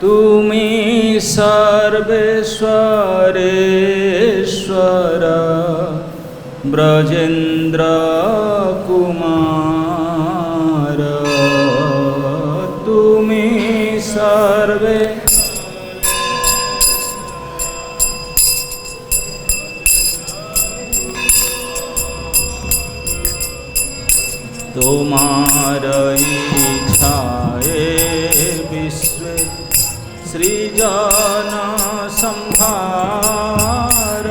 তুমি সর্বেশ্বরেশ্বর ব্রজেন্দ্র কুমার তুমি সর্বে তোমার ইচ্ছায় বিশ্বে সৃজন সংহার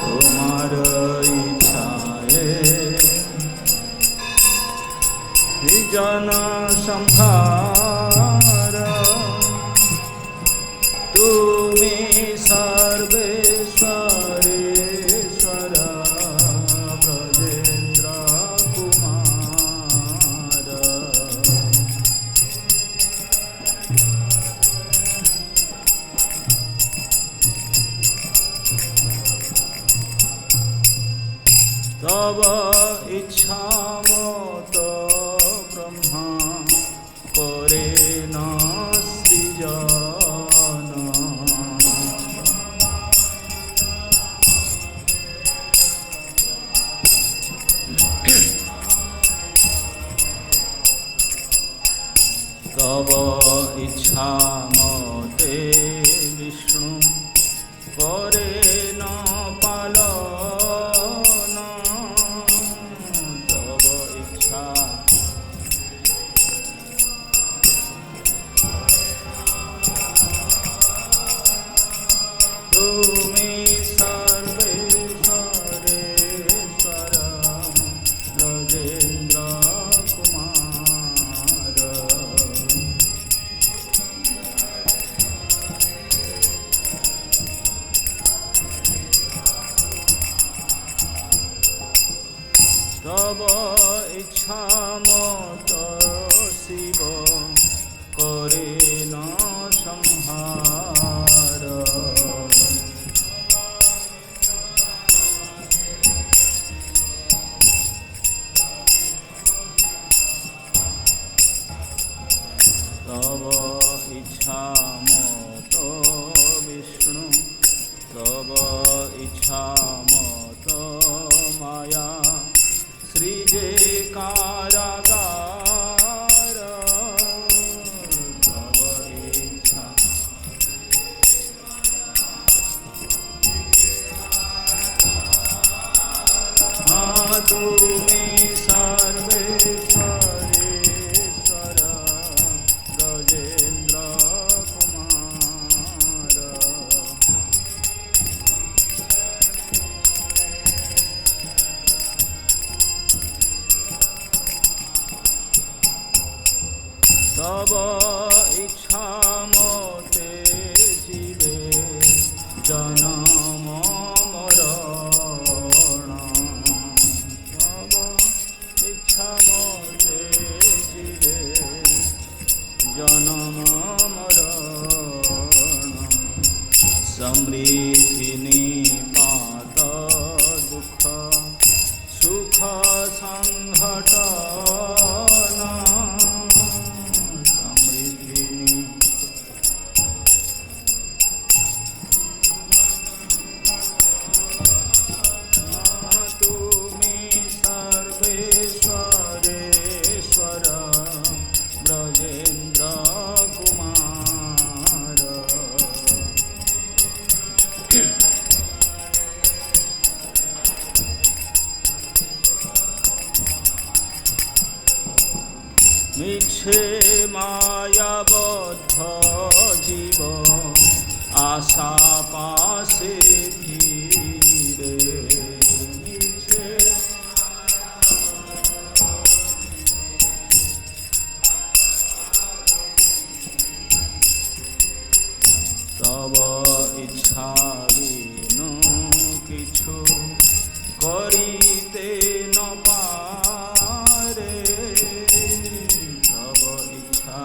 তোমার ইচ্ছায় সৃজন সংহার তুমি সর্বেশ্বরেশ্বর ব্রজেন্দ্র কুমার তব ইচ্ছা মত ব্রহ্মা করে ন সৃজন তব ইচ্ছা মতে বিষ্ণু করে ন পালন তব ইচ্ছা তুমি সর্বেশ্বরেশ্বর ব্রজেন্দ্র কুমার তব ইচ্ছা মত শিব করে ন সংহার তব ইচ্ছা মত বিষ্ণু তব ইচ্ছা মত মায়া সৃজে কারাগার তব ইচ্ছা তুমি সর্বেশ্বরেশ্বর ব্রজেন্দ্র কুমার তব ইচ্ছা মতে জীবে জনম মরণ তব ইচ্ছা মতে জীবে জনম মরণ সমৃদ্ধি নিপাত দুঃখ সুখ সংঘটন তুমি সর্বেশ্বরেশ্বর ব্রজেন্দ্র কুমার মিছে মায়াবদ্ধ জীব আশা পাশে ফিরে মিছে তব ইচ্ছা বিনু কিছু করিতে ন পারে তব ইচ্ছা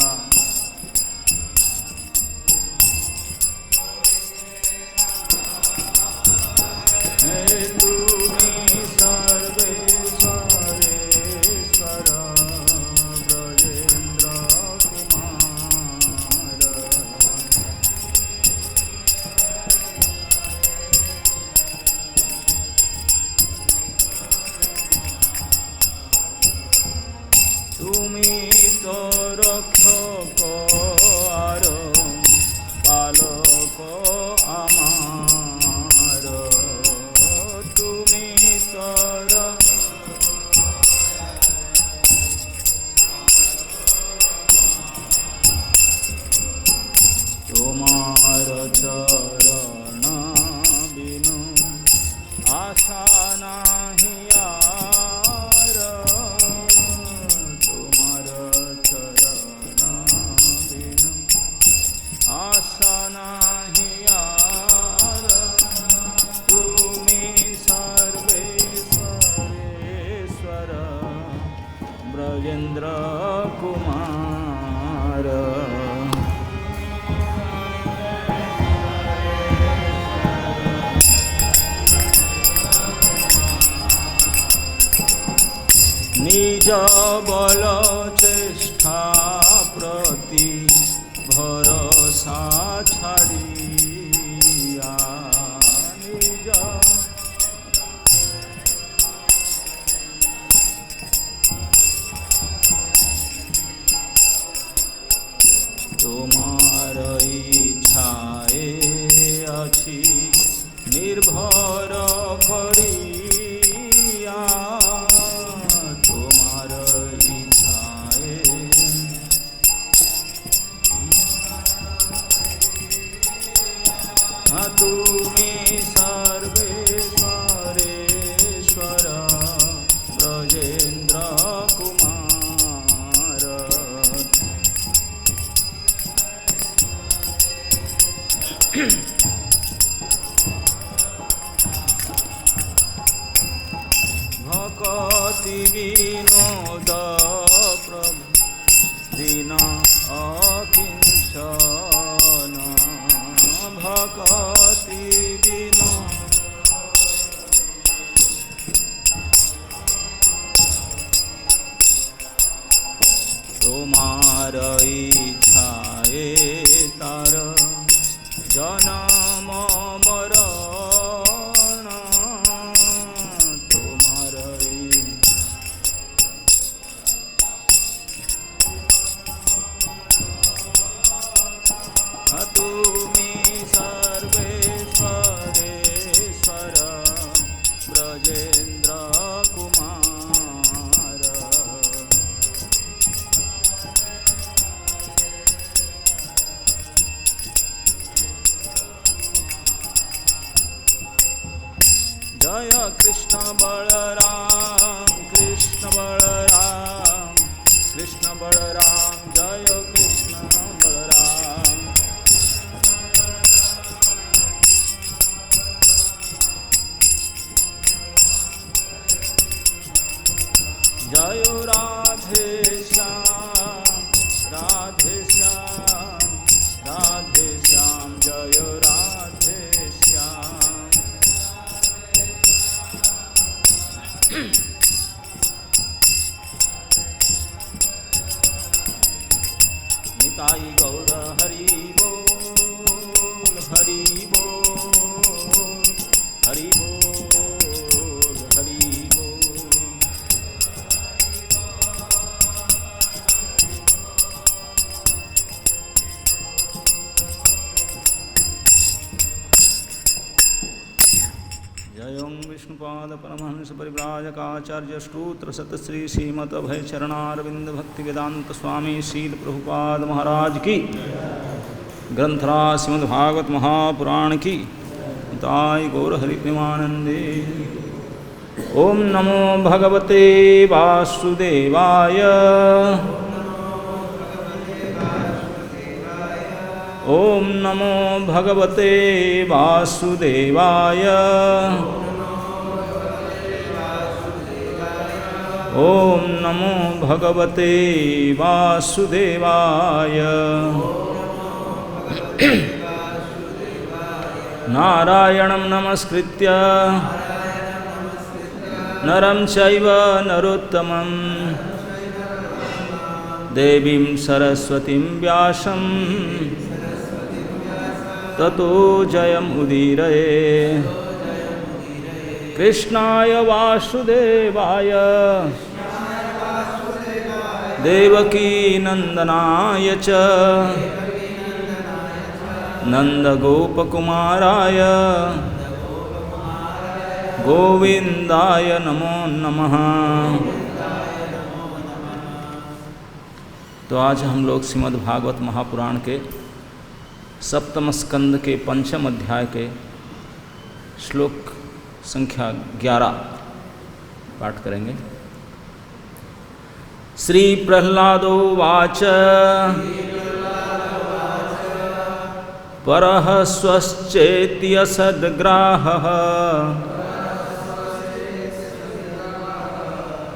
রক্ষক আর পালক আমার তুমি তর তোমার চরণ বিনু আশা নাহি আর তোমার চরণ বিনু আশা নাহি আর তুমি সর্বেশ্বরেশ্বর ব্রজেন্দ্র কুমার নিজ বল চেষ্টা প্রতি ভরসা ছাড়িয়া নিজ তোমার ইচ্ছায় আছি নির্ভর করিয়া তোমার ইচ্ছায় তুমি সর্বেশ্বরেশ্বর ব্রজেন্দ্র কুমার ভকতি বিনোদ প্রভু দীন অকিঞ্চন ভকতি বিনোদ তোমার ইচ্ছায় তার জনম মরণ তোমার তুমি সর্বেশ্বরেশ্বর ব্রজেন্দ্র কুমার জয় কৃষ্ণ বলরাম কৃষ্ণ বলরাম কৃষ্ণ বলরাম জয় কৃষ্ণ বলরাম জয় রাধে শ্যাম রাধে শ্যাম রাধে শ্যাম জয় রাধে শ্যাম নিতাই গৌর হরি বল হরি বল হরি বল হরি বল जयं विष्णुपाद परमहंस परिव्राजकाचार्य स्तोत्र सतश्री श्रीमत अभय चरणारविंद भक्ति वेदांत स्वामी शील प्रभुपाद महाराज की ग्रंथराज श्रीमद्भागवत महापुराण की ताई गौर हरि प्रेमानंदे ओम नमो भगवते वासुदेवाय ओम नमो भगवते वासुदेवाय ओम नमो भगवते वासुदेवाय नारायणं नमस्कृत्य नरं चैव नरोत्तमं देवीं सरस्वतीं व्यासं ततो जयमुदीरये कृष्णाय वासुदेवाय देवकी नंदनाय च नंदगोपकुमाराय गोविंदाय नमो नमः। तो आज हम लोग श्रीमद् भागवत महापुराण के सप्तम स्कंद के पंचम अध्याय के श्लोक संख्या 11 पाठ करेंगे। श्री प्रह्लादो वाच परः स्वश्चेत्य सद्ग्राहः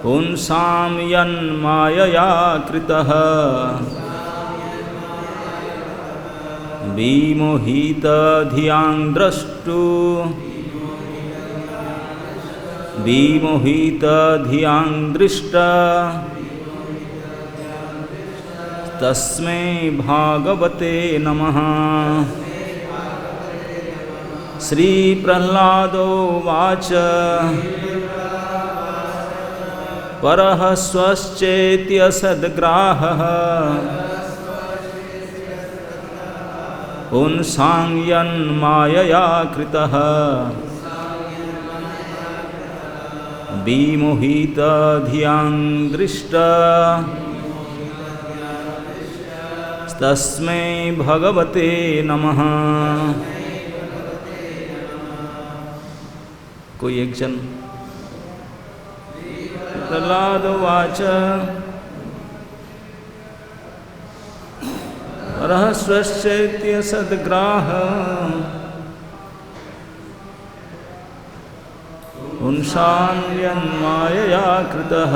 पुंसां यन्मायया कृतः विमोहितधियां दृष्टा तस्मै भागवते नमः। श्री प्रह्लादो वाच परः स्वश्चेत्य सद्ग्राहः पुंसां यन्मायया कृतः विमोहितधियां दृष्टा तस्मै भगवते नमः। कोई एक जन प्रह्लाद वाच परः स्वश्चेत्य सद्ग्राहः पुंसां यन्मायया कृतः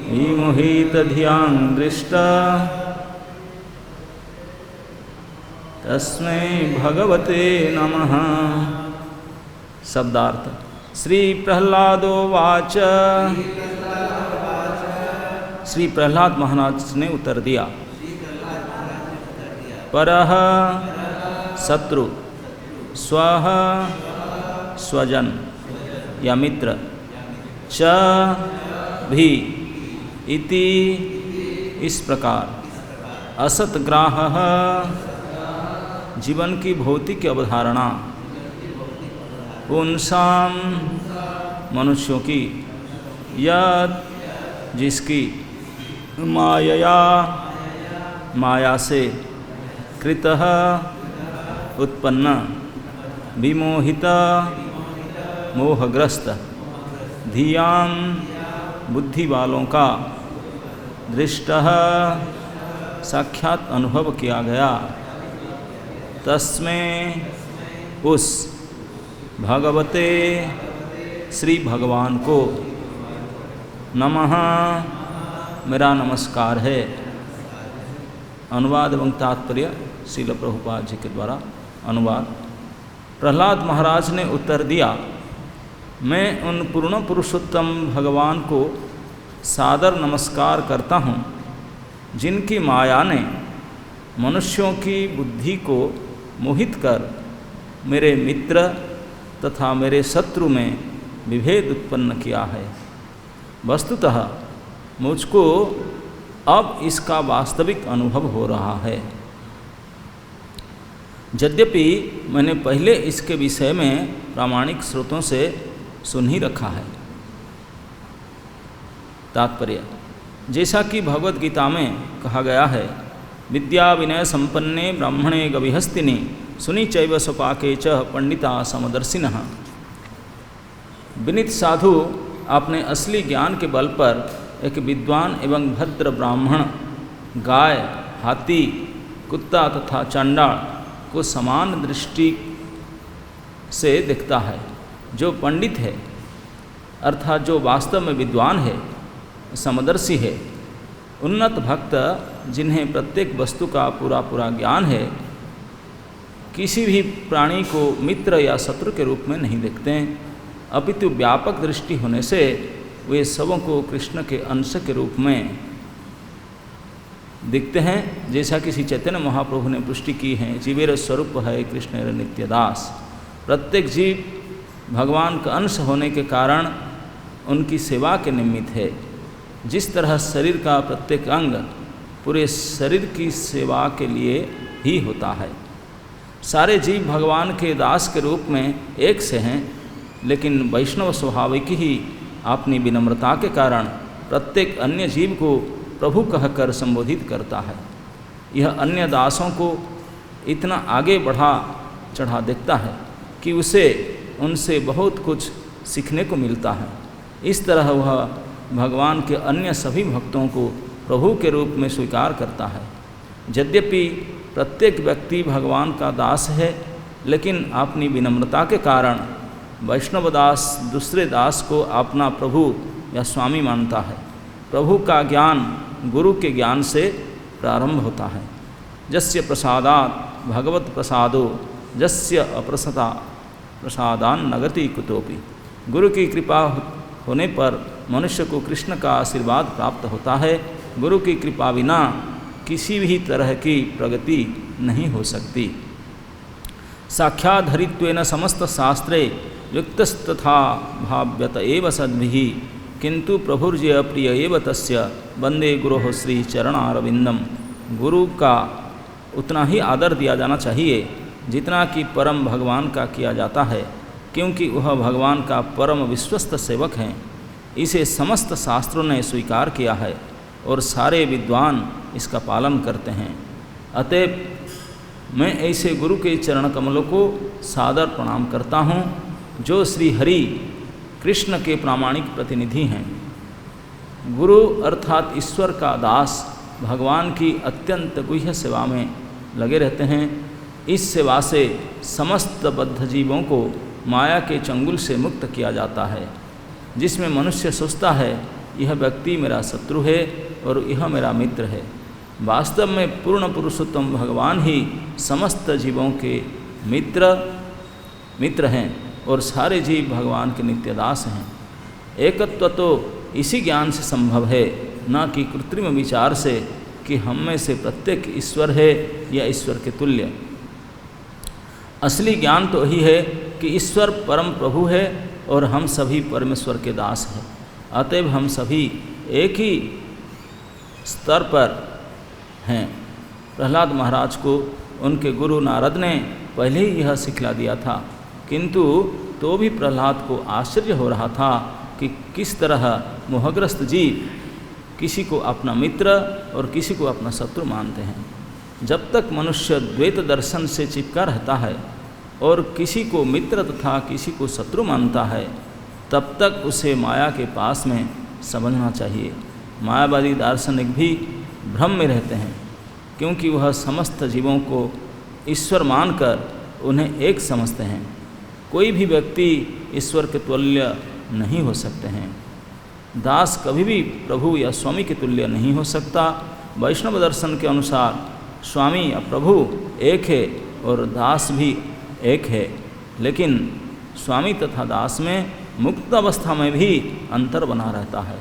विमोहितधियां दृष्टा तस्मै भगवते नमः। शब्दार्थ। श्री प्रह्लादो वाच श्री प्रह्लाद महाराज ने उत्तर दिया। परः शत्रु, स्वः स्वजन या मित्र, च भी इति इस प्रकार, असतग्राहः जीवन की भौतिक अवधारणा, पुंसां मनुष्यों की, यत् जिसकी, मायया माया से, कृतः उत्पन्न, विमोहित मोहग्रस्त, धियां बुद्धि वालों का, दृष्टः साक्षात अनुभव किया गया, तस्मै उस, भगवते श्री भगवान को, नमः मेरा नमस्कार है। अनुवाद एवं तात्पर्य श्रील प्रभुपाद जी के द्वारा अनुवाद। प्रह्लाद महाराज ने उत्तर दिया, मैं उन पूर्ण पुरुषोत्तम भगवान को सादर नमस्कार करता हूँ जिनकी माया ने मनुष्यों की बुद्धि को मोहित कर मेरे मित्र तथा मेरे शत्रु में विभेद उत्पन्न किया है। वस्तुतः मुझको अब इसका वास्तविक अनुभव हो रहा है। यद्यपि मैंने पहले इसके विषय में प्रामाणिक स्रोतों से सुन ही रखा है। तात्पर्य। जैसा कि भगवद गीता में कहा गया है, विद्या विनय संपन्ने ब्राह्मणे गविहस्तिनि सुनी चैव स्वपाके च पंडिता समदर्शिनः। विनीत साधु अपने असली ज्ञान के बल पर एक विद्वान एवं भद्र ब्राह्मण गाय, हाथी, कुत्ता तथा चांडाल को समान दृष्टि से देखता है। जो पंडित है अर्थात जो वास्तव में विद्वान है, समदर्शी है, उन्नत भक्त जिन्हें प्रत्येक वस्तु का पूरा पूरा ज्ञान है, किसी भी प्राणी को मित्र या शत्रु के रूप में नहीं देखते हैं, अपितु व्यापक दृष्टि होने से वे सबों को कृष्ण के अंश के रूप में दिखते हैं। जैसा कि श्री चैतन्य महाप्रभु ने पुष्टि की है, जीवेर स्वरूप है कृष्णेर नित्यदास। प्रत्येक जीव भगवान का अंश होने के कारण उनकी सेवा के निमित्त है। जिस तरह शरीर का प्रत्येक अंग पूरे शरीर की सेवा के लिए ही होता है। सारे जीव भगवान के दास के रूप में एक से हैं, लेकिन वैष्णव स्वाभाविक ही अपनी विनम्रता के कारण प्रत्येक अन्य जीव को प्रभु कहकर संबोधित करता है। यह अन्य दासों को इतना आगे बढ़ा चढ़ा देखता है कि उसे उनसे बहुत कुछ सीखने को मिलता है। इस तरह वह भगवान के अन्य सभी भक्तों को प्रभु के रूप में स्वीकार करता है। यद्यपि प्रत्येक व्यक्ति भगवान का दास है, लेकिन अपनी विनम्रता के कारण वैष्णव दास दूसरे दास को अपना प्रभु या स्वामी मानता है। प्रभु का ज्ञान गुरु के ज्ञान से प्रारंभ होता है। जस्य प्रसादात् भगवत प्रसादो जस्य अप्रसदा प्रसादान नगति कुतोपि। गुरु की कृपा होने पर मनुष्य को कृष्ण का आशीर्वाद प्राप्त होता है। गुरु की कृपा बिना किसी भी तरह की प्रगति नहीं हो सकती। साक्षाधरित्वेन समस्त शास्त्रे युक्तस्तथा भाव्यत एव सद्भिः किंतु प्रभुर्जय प्रिय एव तस्य वंदे गुरोः श्री चरणारविंदम। गुरु का उतना ही आदर दिया जाना चाहिए जितना कि परम भगवान का किया जाता है, क्योंकि वह भगवान का परम विश्वस्त सेवक हैं। इसे समस्त शास्त्रों ने स्वीकार किया है और सारे विद्वान इसका पालन करते हैं। अतएव मैं ऐसे गुरु के चरण कमलों को सादर प्रणाम करता हूँ, जो श्री हरि कृष्ण के प्रामाणिक प्रतिनिधि हैं। गुरु अर्थात ईश्वर का दास भगवान की अत्यंत गुह्य सेवा में लगे रहते हैं। इस सेवा से समस्त बद्ध जीवों को माया के चंगुल से मुक्त किया जाता है, जिसमें मनुष्य सोचता है यह व्यक्ति मेरा शत्रु है और यह मेरा मित्र है। वास्तव में पूर्ण पुरुषोत्तम भगवान ही समस्त जीवों के मित्र हैं और सारे जीव भगवान के नित्यदास हैं। एकत्व तो इसी ज्ञान से संभव है, न कि कृत्रिम विचार से कि हम में से प्रत्येक ईश्वर है या ईश्वर के तुल्य। असली ज्ञान तो यही है कि ईश्वर परम प्रभु है और हम सभी परमेश्वर के दास हैं। अतएव हम सभी एक ही स्तर पर हैं। प्रहलाद महाराज को उनके गुरु नारद ने पहले ही यह सिखला दिया था, किंतु तो भी प्रहलाद को आश्चर्य हो रहा था कि किस तरह मोहग्रस्त जीव किसी को अपना मित्र और किसी को अपना शत्रु मानते हैं। जब तक मनुष्य द्वैत दर्शन से चिपका रहता है और किसी को मित्र तथा किसी को शत्रु मानता है, तब तक उसे माया के पास में समझना चाहिए। मायावादी दार्शनिक भी भ्रम में रहते हैं, क्योंकि वह समस्त जीवों को ईश्वर मानकर उन्हें एक समझते हैं। कोई भी व्यक्ति ईश्वर के तुल्य नहीं हो सकते हैं। दास कभी भी प्रभु या स्वामी के तुल्य नहीं हो सकता। वैष्णव दर्शन के अनुसार स्वामी या प्रभु एक है और दास भी एक है, लेकिन स्वामी तथा दास में मुक्त अवस्था में भी अंतर बना रहता है।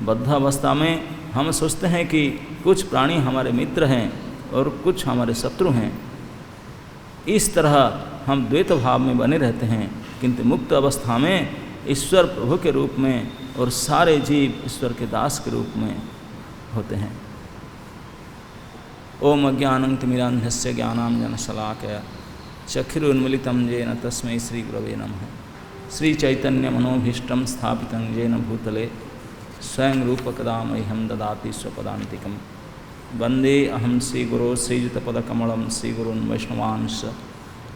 बद्ध अवस्था में हम सोचते हैं कि कुछ प्राणी हमारे मित्र हैं और कुछ हमारे शत्रु हैं। इस तरह हम द्वैत भाव में बने रहते हैं, किंतु मुक्त अवस्था में ईश्वर प्रभु के रूप में और सारे जीव ईश्वर के दास के रूप में होते हैं। ओम अज्ञानंतिमिरान्धस्य ज्ञानांजनशलाकया चक्षुरुन्मीलितं येन तस्मै श्रीगुरवे नमः। श्रीचैतन्यमनोभीष्टं स्थापितं येन भूतले स्वयं रूपकदा मह्यं ददाति स्वपदान्तिकं। वन्दे अहं श्रीगुरो श्रीयुतपदकमलं श्रीगुरून् वैष्णवांश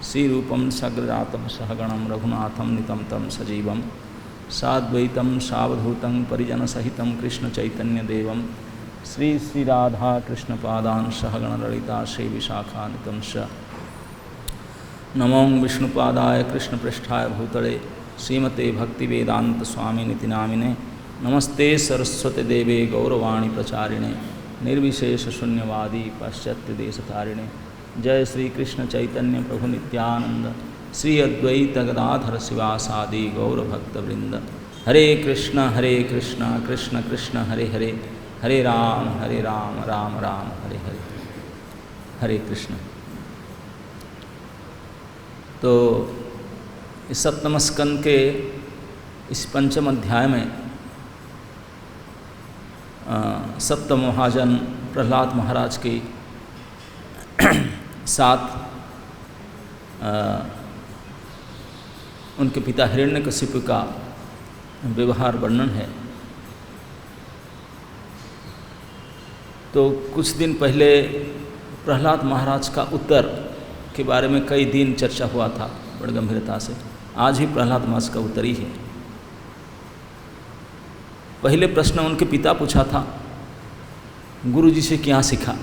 श्रीरूपं सग्रजातं सहगणं रघुनाथं नितं तं सजीवं साद्वैतं सावधूतं परिजनसहितं कृष्णचैतन्यदेवं श्रीराधाकृष्णपादान् सहगणललिता श्रीविशाखान्वितं च। नमो विष्णुपादाय कृष्णपृष्ठाय भूतले श्रीमते भक्तिवेदान्तस्वामिनिति नामिने। नमस्ते सरस्वती देवे गौरवाणी प्रचारिणे निर्विशेष शून्यवादी पाश्चात्यदेशतारिणे। जय श्री कृष्ण चैतन्य प्रभु नित्यानंद श्री अद्वैत गदाधर शिवासादि गौरभक्तवृंद। हरे कृष्ण कृष्ण कृष्ण हरे हरे, हरे राम राम राम हरे हरे। हरे कृष्ण। तो इस सप्तम स्कंद के इस पंचम अध्याय में सप्तम महाजन प्रहलाद महाराज के साथ उनके पिता हिरण्यकशिपु का व्यवहार वर्णन है। तो कुछ दिन पहले प्रहलाद महाराज का उत्तर के बारे में कई दिन चर्चा हुआ था बड़ी गंभीरता से। आज ही प्रहलाद महाराज का उत्तर ही है। पहले प्रश्न उनके पिता पूछा था, गुरुजी से क्या सीखा,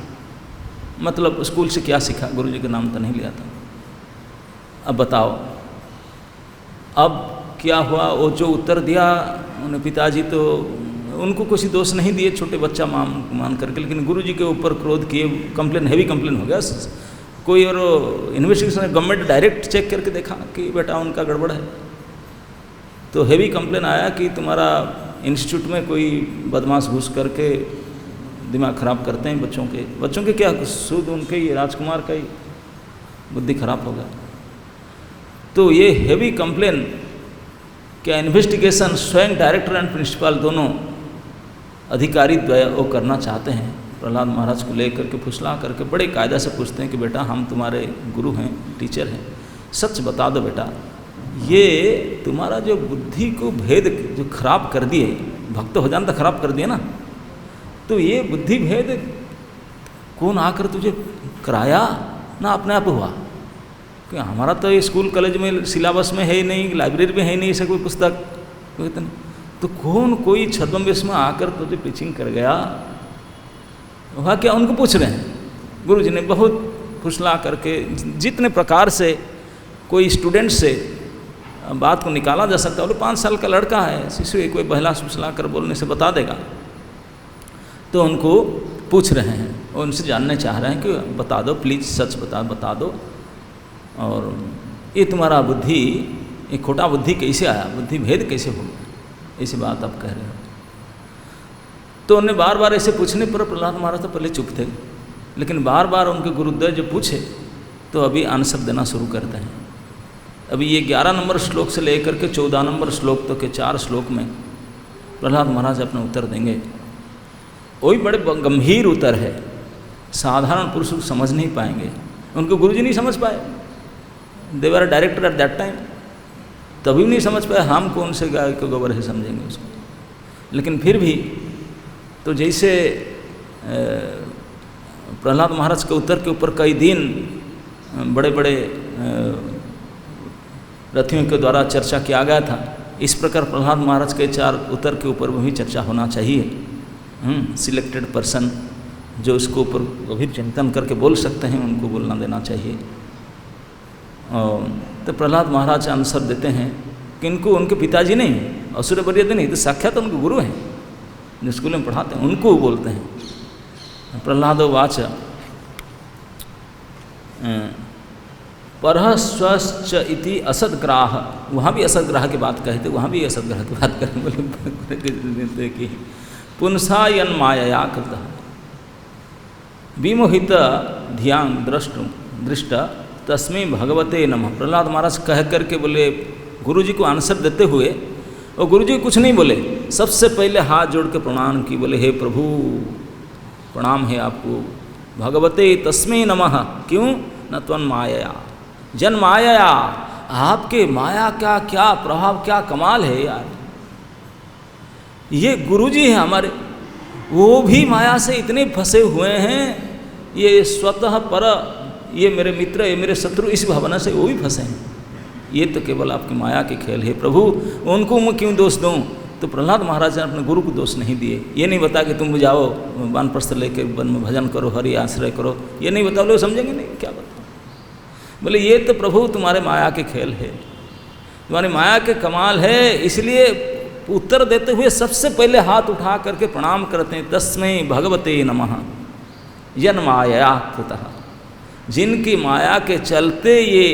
मतलब स्कूल से क्या सीखा, गुरुजी का नाम तो नहीं लिया था। अब बताओ अब क्या हुआ। वो जो उत्तर दिया उन्हें पिताजी तो उनको कुछ दोष नहीं दिए, छोटे बच्चा मान करके, लेकिन गुरुजी के ऊपर क्रोध किए, कंप्लेन, हैवी कंप्लेन हो गया। कोई और इन्वेस्टिगेशन गवर्नमेंट डायरेक्ट चेक करके देखा कि बेटा उनका गड़बड़ है, तो हैवी कंप्लेन आया कि तुम्हारा इंस्टीट्यूट में कोई बदमाश घुस करके दिमाग ख़राब करते हैं बच्चों के क्या शुद्ध उनके ही राजकुमार का ही बुद्धि खराब होगा। तो ये हैवी कंप्लेन क्या इन्वेस्टिगेशन स्वयं डायरेक्टर एंड प्रिंसिपल दोनों अधिकारी द्वय वो करना चाहते हैं। प्रहलाद महाराज को लेकर के फुसला करके बड़े कायदा से पूछते हैं कि बेटा हम तुम्हारे गुरु हैं, टीचर हैं, सच बता दो बेटा, ये तुम्हारा जो बुद्धि को भेद जो खराब कर दिए, भक्त हो जाना तो खराब कर दिए ना, तो ये बुद्धि भेद कौन आकर तुझे कराया ना अपने आप हुआ? कि हमारा तो स्कूल कॉलेज में सिलेबस में है ही नहीं, लाइब्रेरी में है ही नहीं ऐसा कोई पुस्तक, तो कौन कोई छद्मवेश में आकर तुझे टीचिंग कर गया? वहाँ क्या उनको पूछ रहे हैं। गुरुजी ने बहुत फुसला करके जितने प्रकार से कोई स्टूडेंट से बात को निकाला जा सकता है, बोले 5 साल का लड़का है, शिशु कोई बहला फुसला कर बोलने से बता देगा। तो उनको पूछ रहे हैं और उनसे जानना चाह रहे हैं कि बता दो प्लीज़, सच बता दो, और ये तुम्हारा बुद्धि, ये खोटा बुद्धि कैसे आया, बुद्धि भेद कैसे हो गया, ऐसी बात आप कह रहे हो। तो उन्हें बार बार ऐसे पूछने पर प्रहलाद महाराज तो पहले चुप थे, लेकिन बार बार उनके गुरुदेव जब पूछे तो अभी आंसर देना शुरू करते हैं। अभी ये 11 नंबर श्लोक से लेकर के 14 नंबर श्लोक तक के 4 श्लोक में प्रहलाद महाराज अपना उत्तर देंगे। वही बड़े गंभीर उत्तर है, साधारण पुरुष समझ नहीं पाएंगे, उनको गुरुजी नहीं समझ पाए। दे वर डायरेक्टर एट दैट टाइम, तभी नहीं समझ पाए। हम कौन से गाय को गोबर है समझेंगे उसको। लेकिन फिर भी तो जैसे प्रहलाद महाराज के उत्तर के ऊपर कई दिन बड़े बड़े रथियों के द्वारा चर्चा किया गया था, इस प्रकार प्रहलाद महाराज के 4 उत्तर के ऊपर भी चर्चा होना चाहिए। सिलेक्टेड पर्सन जो इसको ऊपर गंभीर चिंतन करके बोल सकते हैं उनको बोलना देना चाहिए। तो प्रहलाद महाराज आंसर देते हैं कि इनको उनके पिताजी नहीं, असुर बर्यद नहीं, तो साक्षात उनके गुरु हैं जो स्कूल में पढ़ाते हैं, उनको बोलते हैं। प्रहलादो वाच परह स्वश्च इति असदग्राह, वहाँ भी असदग्राह की बात कहते, वहाँ भी असदग्राह की बात करें, बोले कि पुंसा यन मायया कृतः विमोहित ध्यान दृष्ट तस्मै भगवते नमः। प्रहलाद महाराज कह करके बोले गुरुजी को आंसर देते हुए, और गुरुजी कुछ नहीं बोले, सबसे पहले हाथ जोड़ के प्रणाम की, बोले हे प्रभु प्रणाम है आपको, भगवते तस्मै नमः। क्यों? न त्वन् मायया जन मायया, आपके माया का क्या प्रभाव, क्या कमाल है यार। ये गुरुजी हैं हमारे, वो भी माया से इतने फंसे हुए हैं, ये स्वतः पर, ये मेरे मित्र, ये मेरे शत्रु, इस भावना से वो भी फंसे हैं। ये तो केवल आपकी माया के खेल है प्रभु, उनको मैं क्यों दोष दूँ? तो प्रहलाद महाराज ने अपने गुरु को दोष नहीं दिए। ये नहीं बता कि तुम जाओ वानप्रस्थ लेके वन में भजन करो, हरि आश्रय करो, ये नहीं बता, लोग समझेंगे नहीं, क्या बता। बोले ये तो प्रभु तुम्हारे माया के खेल है, तुम्हारी माया के कमाल है, इसलिए उत्तर देते हुए सबसे पहले हाथ उठा करके प्रणाम करते हैं, तस्मै भगवते नमः यन माया कृतः। जिनकी माया के चलते ये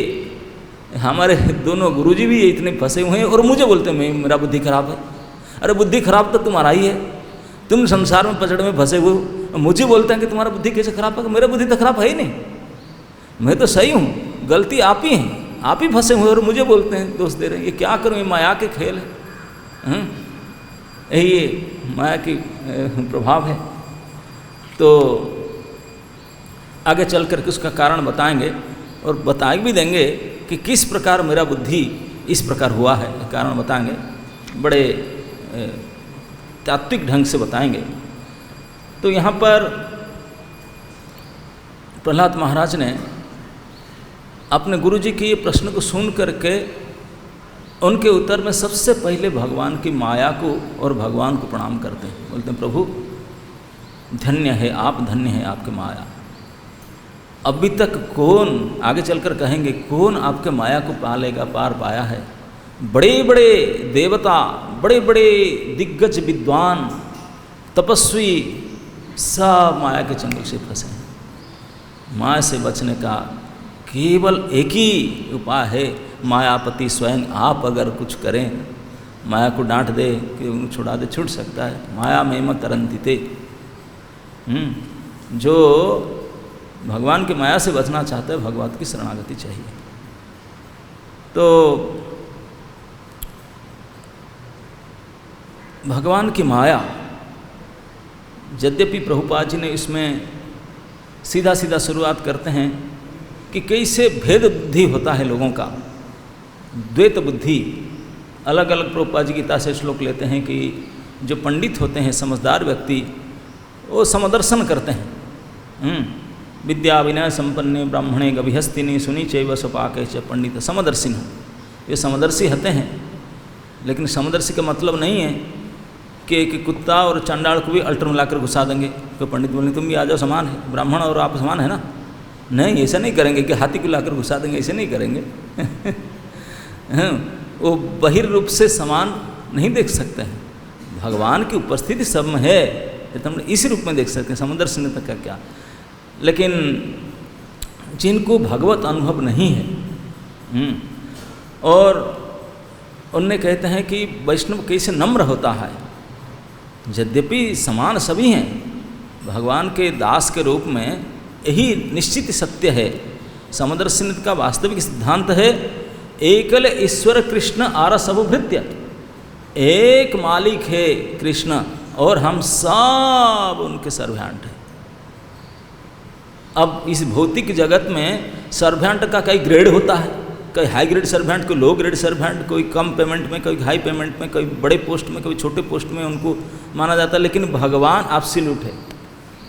हमारे दोनों गुरुजी भी इतने फंसे हुए हैं, और मुझे बोलते हैं मेरा बुद्धि खराब है। अरे बुद्धि खराब तो तुम्हारा ही है, तुम संसार में पचड़ में फंसे हुए हो, मुझे बोलते हैं कि तुम्हारा बुद्धि कैसे खराब है? मेरा बुद्धि तो खराब है ही नहीं, मैं तो सही हूँ, गलती आप ही हैं, आप ही फंसे हुए और मुझे बोलते हैं, दोष दे रहे हैं। ये क्या करूँ, ये माया के खेल है। ये माया की प्रभाव है। तो आगे चल करके उसका कारण बताएंगे और बता भी देंगे कि किस प्रकार मेरा बुद्धि इस प्रकार हुआ है, कारण बताएंगे, बड़े तात्विक ढंग से बताएंगे। तो यहाँ पर प्रहलाद महाराज ने अपने गुरुजी के ये प्रश्न को सुन करके उनके उत्तर में सबसे पहले भगवान की माया को और भगवान को प्रणाम करते हैं। बोलते हैं प्रभु धन्य है आप, धन्य है आपकी माया। अभी तक कौन, आगे चलकर कहेंगे, कौन आपके माया को पालेगा, पार पाया है। बड़े बड़े देवता, बड़े बड़े दिग्गज विद्वान, तपस्वी सब माया के चंगुल से फंसे हैं। माया से बचने का केवल एक ही उपाय है, मायापति स्वयं आप अगर कुछ करें, माया को डांट दे कि उनको छुड़ा दे, छूट सकता है। माया में मत तरंतिते। जो भगवान की माया से बचना चाहते हैं, भगवत की शरणागति चाहिए। तो भगवान की माया, यद्यपि प्रभुपाद जी ने इसमें सीधा सीधा शुरुआत करते हैं कि कैसे भेद बुद्धि होता है लोगों का, द्वैत बुद्धि। अलग अलग प्रभुपाद जी गीता से श्लोक लेते हैं कि जो पंडित होते हैं, समझदार व्यक्ति, वो समदर्शन करते हैं। विद्या विनय संपन्ने ब्राह्मणे गभिहस्तिनी सुनी चैव स्वपाके च पंडित समदर्शिन। ये समदर्शी होते हैं, लेकिन समदर्शी का मतलब नहीं है कि कुत्ता और चंडाल को भी अल्टर मिलाकर घुसा देंगे। तो पंडित बोलेंगे तुम भी आ जाओ, समान है, ब्राह्मण और आप समान है ना। नहीं, ऐसा नहीं करेंगे कि हाथी को लाकर घुसा देंगे, ऐसे नहीं करेंगे। वो बहिर रूप से समान नहीं देख सकते हैं। भगवान की उपस्थिति सब में है, तो हम इसी रूप में देख सकते हैं, समुद्र से तक का क्या। लेकिन जिनको भगवत अनुभव नहीं है, और उनने कहते हैं कि वैष्णव कैसे नम्र होता है। यद्यपि समान सभी हैं, भगवान के दास के रूप में यही निश्चित सत्य है। समदर्शिनित का वास्तविक सिद्धांत है एकल ईश्वर कृष्ण आरस अभुभृत्य। एक मालिक है कृष्ण और हम सब उनके सर्वेंट हैं। अब इस भौतिक जगत में सर्वेंट का कई ग्रेड होता है, कोई हाई ग्रेड सर्वेंट, कोई लो ग्रेड सर्वेंट, कोई कम पेमेंट में, कोई हाई पेमेंट में, कोई बड़े पोस्ट में, कोई छोटे पोस्ट में उनको माना जाता है। लेकिन भगवान एब्सोल्यूट है,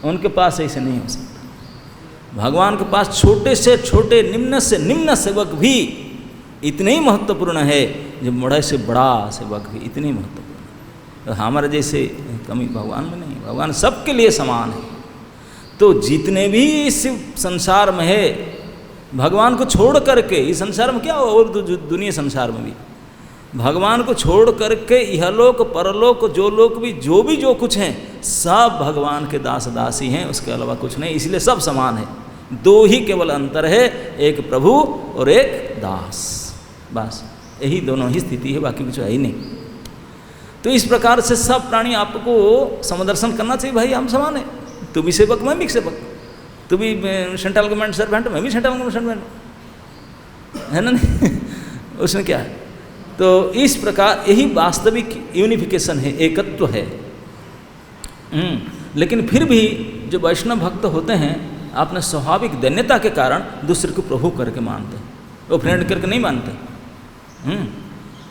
उनके पास ऐसे नहीं हो सकता। भगवान के पास छोटे से छोटे, निम्न से निम्न सेवक भी इतने ही महत्वपूर्ण है, जो बड़े से बड़ा सेवक भी इतने ही महत्वपूर्ण है। तो हमारे जैसे कमी भगवान में नहीं, भगवान सबके लिए समान है। तो जितने भी इस संसार में है, भगवान को छोड़ करके, इस संसार में क्या हो, और दुनिया संसार में भी भगवान को छोड़ करके इहलोक परलोक जो कुछ हैं, सब भगवान के दास दासी हैं, उसके अलावा कुछ नहीं। इसलिए सब समान है। दो ही केवल अंतर है, एक प्रभु और एक दास, बस यही दोनों ही स्थिति है, बाकी कुछ है ही नहीं। तो इस प्रकार से सब प्राणी आपको समदर्शन करना चाहिए, भाई हम समान है। तू भी सेवक, मैं भी सेवक, तू भी सेंट्रल गवर्नमेंट सर्वेंट, मैं भी सेंट्रल गवर्नमेंट सर्वेंट, है ना नहीं? उसमें क्या है? तो इस प्रकार यही वास्तविक यूनिफिकेशन है, एकत्व है। लेकिन फिर भी जो वैष्णव भक्त होते हैं, अपने स्वाभाविक दैन्यता के कारण दूसरे को प्रभु करके मानते हैं, वो फ्रेंड करके नहीं मानते।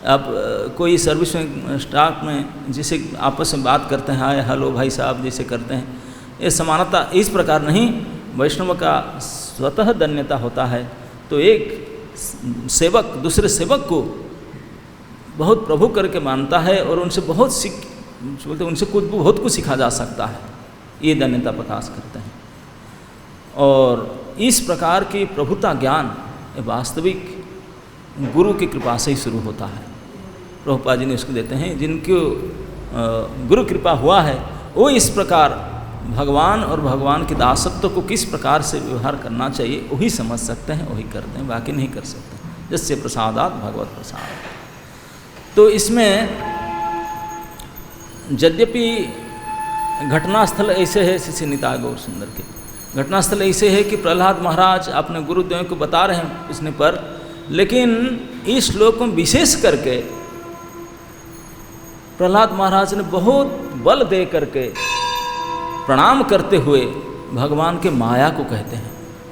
अब कोई सर्विस में स्टाफ में जिसे आपस में बात करते हैं, हाय हेलो भाई साहब जैसे करते हैं, ये समानता इस प्रकार नहीं। वैष्णव का स्वतः धन्यता होता है। तो एक सेवक दूसरे सेवक को बहुत प्रभु करके मानता है और उनसे बहुत बोलते उनसे बहुत कुछ सीखा जा सकता है, ये धन्यता प्रकाश करते हैं। और इस प्रकार की प्रभुता ज्ञान वास्तविक गुरु की कृपा से ही शुरू होता है। प्रभुपाद जी ने उसको देते हैं, जिनको गुरु कृपा हुआ है वो इस प्रकार भगवान और भगवान के दासत्व को किस प्रकार से व्यवहार करना चाहिए वही समझ सकते हैं, वही करते हैं, बाकी नहीं कर सकते। जिससे प्रसादात भगवत प्रसाद। तो इसमें यद्यपि घटनास्थल ऐसे है, श्री निताय गौर सुंदर के घटनास्थल ऐसे है कि प्रहलाद महाराज अपने गुरुदेव को बता रहे हैं पूछने पर, लेकिन इस श्लोक में विशेष करके प्रहलाद महाराज ने बहुत बल दे करके प्रणाम करते हुए भगवान के माया को कहते हैं,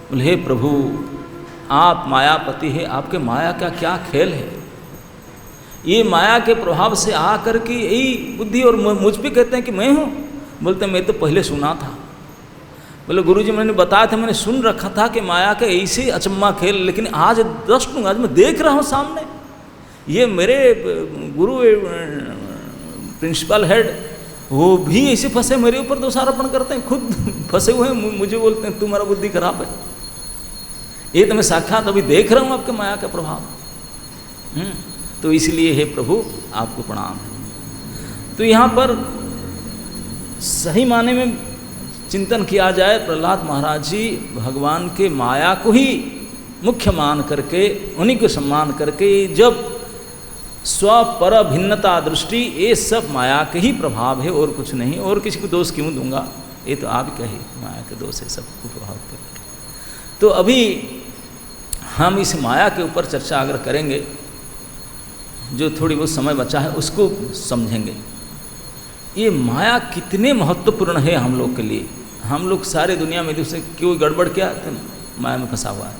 बोले हे प्रभु आप मायापति है, आपके माया का क्या खेल है। ये माया के प्रभाव से आकर के यही बुद्धि, और मुझ पे कहते हैं कि मैं हूँ। बोलते मैं तो पहले सुना था। बोले गुरुजी मैंने बताया था, मैंने सुन रखा था कि माया का ऐसे अचम्मा खेल, लेकिन आज दृष्ट आज मैं देख रहा हूँ सामने। ये मेरे गुरु प्रिंसिपल हेड वो भी ऐसे फंसे, मेरे ऊपर दोषारोपण करते हैं, खुद फंसे हुए हैं, मुझे बोलते हैं तुम्हारा बुद्धि खराब है। ये तो मैं साक्षात अभी देख रहा हूँ आपके माया का प्रभाव। तो इसलिए हे प्रभु आपको प्रणाम है। तो यहाँ पर सही माने में चिंतन किया जाए, प्रहलाद महाराज जी भगवान के माया को ही मुख्य मान करके, उन्हीं को सम्मान करके, जब स्व पर भिन्नता दृष्टि, ये सब माया के ही प्रभाव है और कुछ नहीं। और किसी को दोष क्यों दूंगा, ये तो आप कहे माया के दोष है सबको प्रभावित करके। तो अभी हम इस माया के ऊपर चर्चा अगर करेंगे, जो थोड़ी बहुत समय बचा है उसको समझेंगे। ये माया कितने महत्वपूर्ण है हम लोग के लिए। हम लोग सारे दुनिया में दूसरे क्यों गड़बड़ किया, तो माया में फंसा हुआ है,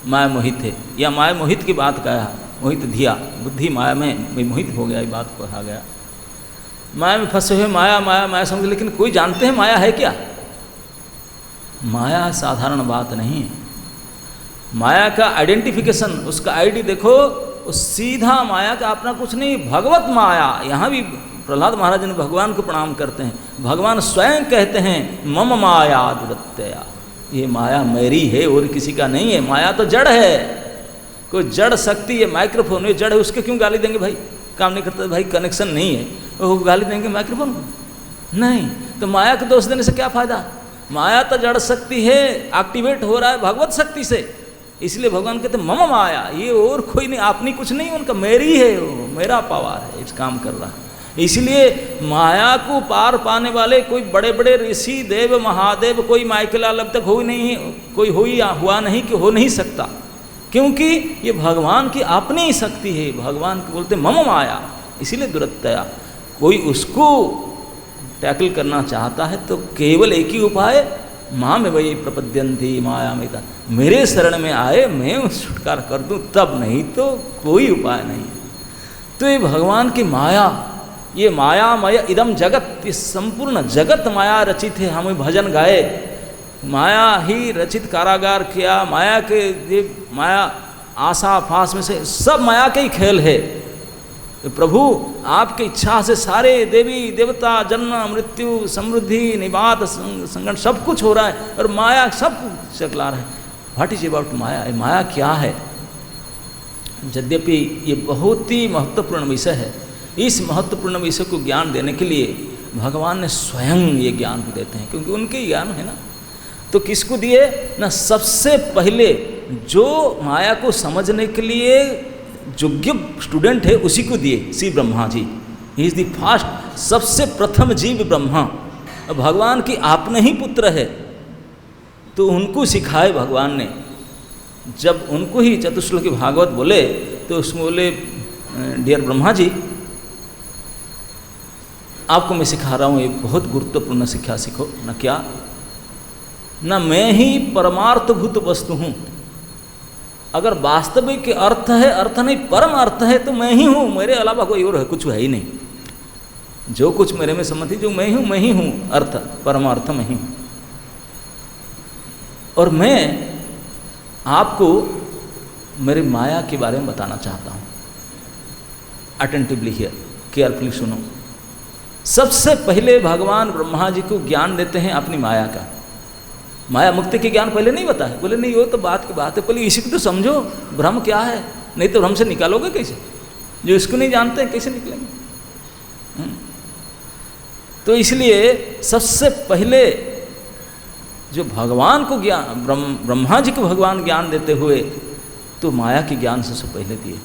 माया मोहित है, या माया मोहित की बात कहा, मोहित धिया बुद्धि माया में मोहित हो गया, ये बात कहा गया। माया में फंसे हुए माया माया माया समझ, लेकिन कोई जानते हैं माया है क्या। माया साधारण बात नहीं है। माया का आइडेंटिफिकेशन, उसका आईडी देखो, उस सीधा माया का अपना कुछ नहीं, भगवत माया। यहाँ भी प्रहलाद महाराज ने भगवान को प्रणाम करते हैं। भगवान स्वयं कहते हैं मम माया दुरत्यया, ये माया मेरी है और किसी का नहीं है। माया तो जड़ है, कोई जड़ शक्ति है, माइक्रोफोन ये जड़ है, उसके क्यों गाली देंगे भाई, काम नहीं करता भाई, कनेक्शन नहीं है, वो गाली देंगे माइक्रोफोन को? नहीं। तो माया को दोष देने से क्या फायदा। माया तो जड़ शक्ति है, एक्टिवेट हो रहा है भगवत शक्ति से, इसलिए भगवान कहते मम माया, ये और कोई नहीं, अपनी कुछ नहीं, उनका मेरी है, वो मेरा पावर है, इस काम कर रहा है। इसलिए माया को पार पाने वाले कोई बड़े बड़े ऋषि देव महादेव, कोई माइकल अब तक हो नहीं, कोई हुआ नहीं कि हो नहीं सकता, क्योंकि ये भगवान की अपनी ही शक्ति है। भगवान को बोलते मम माया, इसीलिए दुरत्यया। कोई उसको टैकल करना चाहता है तो केवल एक ही उपाय, माँ में वही प्रपद्यंती माया में, मेरे शरण में आए, मैं छुटकारा कर दूं, तब नहीं तो कोई उपाय नहीं। तो ये भगवान की माया, ये मायामय इदम जगत, ये संपूर्ण जगत माया रचित है। हमें भजन गाए, माया ही रचित कारागार किया, माया के ये माया आशा फास में से सब माया के ही खेल है। तो प्रभु आपकी इच्छा से सारे देवी देवता, जन्म मृत्यु समृद्धि निवात संगठन सब कुछ हो रहा है, और माया सब कुछ चकला रहा है। व्हाट इज अबाउट माया, माया क्या है। यद्यपि ये बहुत ही महत्वपूर्ण विषय है, इस महत्वपूर्ण विषय को ज्ञान देने के लिए भगवान ने स्वयं ये ज्ञान को देते हैं, क्योंकि उनके ही ज्ञान है ना। तो किसको दिए ना, सबसे पहले जो माया को समझने के लिए योग्य स्टूडेंट है उसी को दिए, Shri Brahma ji. He is the first, सबसे प्रथम जीव ब्रह्मा, भगवान की आपने ही पुत्र है, तो उनको सिखाए भगवान ने। जब उनको ही चतुश्लोकी भागवत बोले तो उसमें बोले डियर ब्रह्मा जी, आपको मैं सिखा रहा हूँ, ये बहुत गुरुत्वपूर्ण शिक्षा सीखो ना। क्या ना, मैं ही परमार्थभूत वस्तु हूँ। अगर वास्तविक अर्थ है, अर्थ नहीं परम अर्थ है, तो मैं ही हूँ, मेरे अलावा कोई और है, कुछ है ही नहीं। जो कुछ मेरे में सम्मति, जो मैं ही हूँ, अर्थ परमार्थ में ही हूँ। और मैं आपको मेरी माया के बारे में बताना चाहता हूँ। अटेंटिवली हियर, केयरफुली सुनो। सबसे पहले भगवान ब्रह्मा जी को ज्ञान देते हैं अपनी माया का। माया मुक्ति के ज्ञान पहले नहीं बताया, बोले नहीं वो तो बात की बात है, पहले इसी को तो समझो भ्रम क्या है, नहीं तो भ्रम से निकालोगे कैसे। जो इसको नहीं जानते हैं कैसे निकलेंगे। तो इसलिए सबसे पहले जो भगवान को ज्ञान, ब्रह्मा जी को भगवान ज्ञान देते हुए तो माया के ज्ञान सबसे पहले दिए।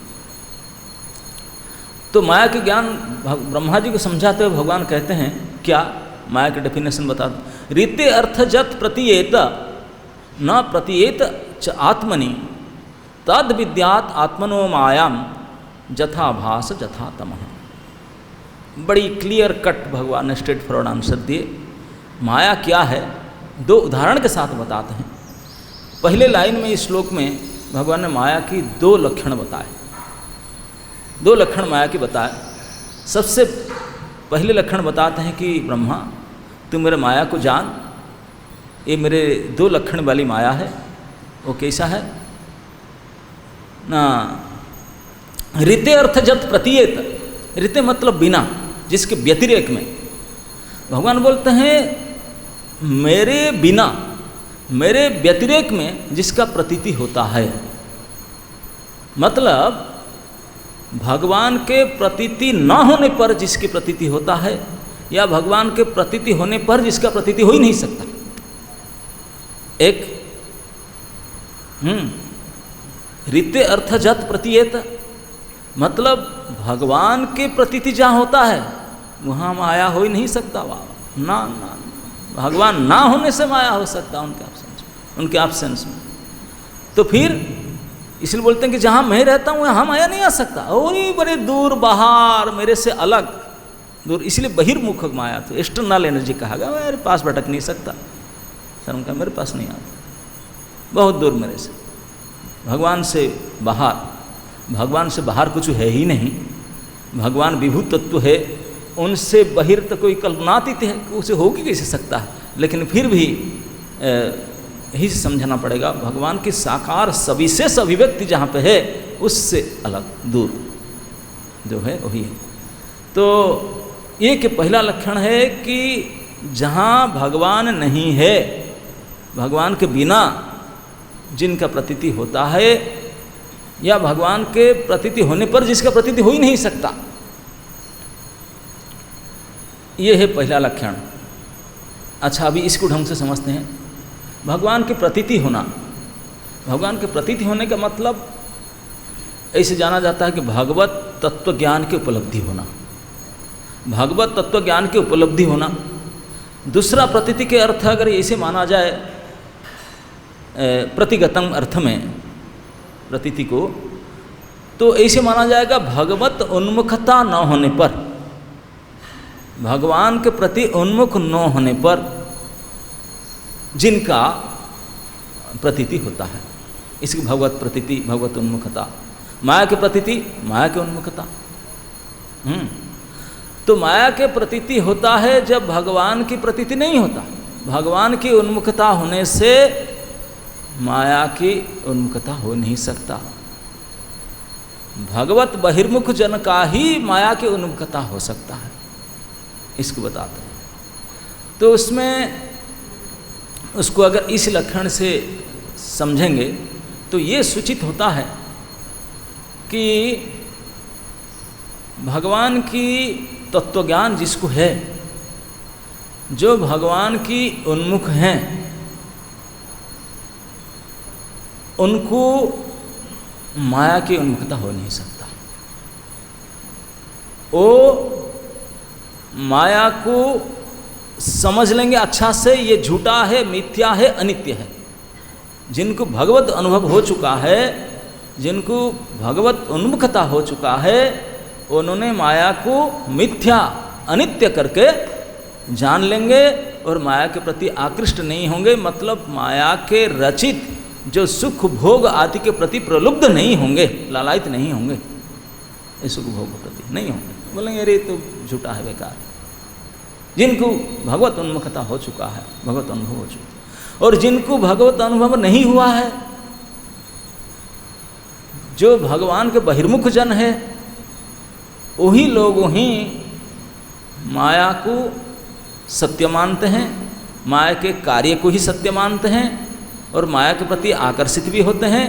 तो माया के ज्ञान ब्रह्मा जी को समझाते हुए भगवान कहते हैं क्या, माया के डेफिनेशन बता दो। रीते अर्थजत प्रतीयेत न प्रतीयेत च आत्मनि तद विद्यात आत्मनो मायाम जथा भास जथा तमः। बड़ी क्लियर कट भगवान ने स्ट्रेट फॉरवर्ड आंसर दिए। माया क्या है, दो उदाहरण के साथ बताते हैं। पहले लाइन में इस श्लोक में भगवान ने माया की दो लक्षण बताए, दो लक्षण माया के बताए। सबसे पहले लक्षण बताते हैं कि ब्रह्मा तू मेरे माया को जान, ये मेरे दो लक्षण वाली माया है। वो कैसा है ना, ऋते अर्थ जत प्रतीयत, ऋते मतलब बिना, जिसके व्यतिरेक में। भगवान बोलते हैं मेरे बिना, मेरे व्यतिरेक में जिसका प्रतीति होता है। मतलब भगवान के प्रतीति न होने पर जिसकी प्रतीति होता है, या भगवान के प्रतीति होने पर जिसका प्रतीति हो ही नहीं सकता। एक ऋते अर्थ जत प्रतीयत, मतलब भगवान के प्रतीति जहाँ होता है वहाँ माया हो ही नहीं सकता। बाबा ना ना, भगवान ना होने से माया हो सकता उनके एब्सेंस में। तो फिर इसलिए बोलते हैं कि जहाँ मैं रहता हूँ वहाँ माया नहीं आ सकता, और ही बड़े दूर बाहर मेरे से अलग दूर, इसलिए बहिर्मुख माया, तो एक्सटर्नल एनर्जी कहा गया। मेरे पास भटक नहीं सकता, शर्म का मेरे पास नहीं आता, बहुत दूर मेरे से, भगवान से बाहर। भगवान से बाहर कुछ है ही नहीं, भगवान विभू तत्व है, उनसे बहिर तो कोई कल्पनातीत है, उसे हो ही कैसे सकता है। लेकिन फिर भी यही समझना पड़ेगा, भगवान की साकार सविशेष अभिव्यक्ति जहाँ पे है उससे अलग दूर जो है वही है। तो ये कि पहला लक्षण है कि जहाँ भगवान नहीं है, भगवान के बिना जिनका प्रतीति होता है, या भगवान के प्रतीति होने पर जिसका प्रतीति हो ही नहीं सकता, ये है पहला लक्षण। अच्छा, अभी इसको ढंग से समझते हैं। भगवान की प्रतीति होना, भगवान के प्रतीति होने का मतलब ऐसे जाना जाता है कि भगवत तत्व ज्ञान की उपलब्धि होना, भगवत तत्व ज्ञान की उपलब्धि होना। दूसरा प्रतीति के अर्थ अगर ऐसे माना जाए प्रतिगतम अर्थ में प्रतीति को, तो ऐसे माना जाएगा भगवत उन्मुखता न होने पर, भगवान के प्रति उन्मुख न होने पर जिनका प्रतीति होता है, इसकी भगवत प्रतीति, भगवत उन्मुखता। माया के प्रतीति, माया के उन्मुखता। तो माया के प्रतीति होता है जब भगवान की प्रतीति नहीं होता। भगवान की उन्मुखता होने से माया की उन्मुखता हो नहीं सकता। भगवत बहिर्मुख जन का ही माया की उन्मुखता हो सकता है, इसको बताते हैं। तो उसमें उसको अगर इस लक्षण से समझेंगे तो ये सूचित होता है कि भगवान की तत्वज्ञान जिसको है, जो भगवान की उन्मुख हैं, उनको माया की उन्मुखता हो नहीं सकता। वो माया को समझ लेंगे अच्छा से, ये झूठा है, मिथ्या है, अनित्य है। जिनको भगवत अनुभव हो चुका है, जिनको भगवत उन्मुखता हो चुका है, उन्होंने माया को मिथ्या अनित्य करके जान लेंगे और माया के प्रति आकृष्ट नहीं होंगे। मतलब माया के रचित जो सुख भोग आदि के प्रति प्रलुब्ध नहीं होंगे, लालायित नहीं होंगे, इस सुख भोग के प्रति नहीं होंगे। बोलेंगे अरे तो झूठा है, बेकार। जिनको भगवत उन्मुखता हो चुका है, भगवत अनुभव हो चुका है, और जिनको भगवत अनुभव नहीं हुआ है, जो भगवान के बहिर्मुख जन है, वही लोग ही माया को सत्य मानते हैं, माया के कार्य को ही सत्य मानते हैं, और माया के प्रति आकर्षित भी होते हैं।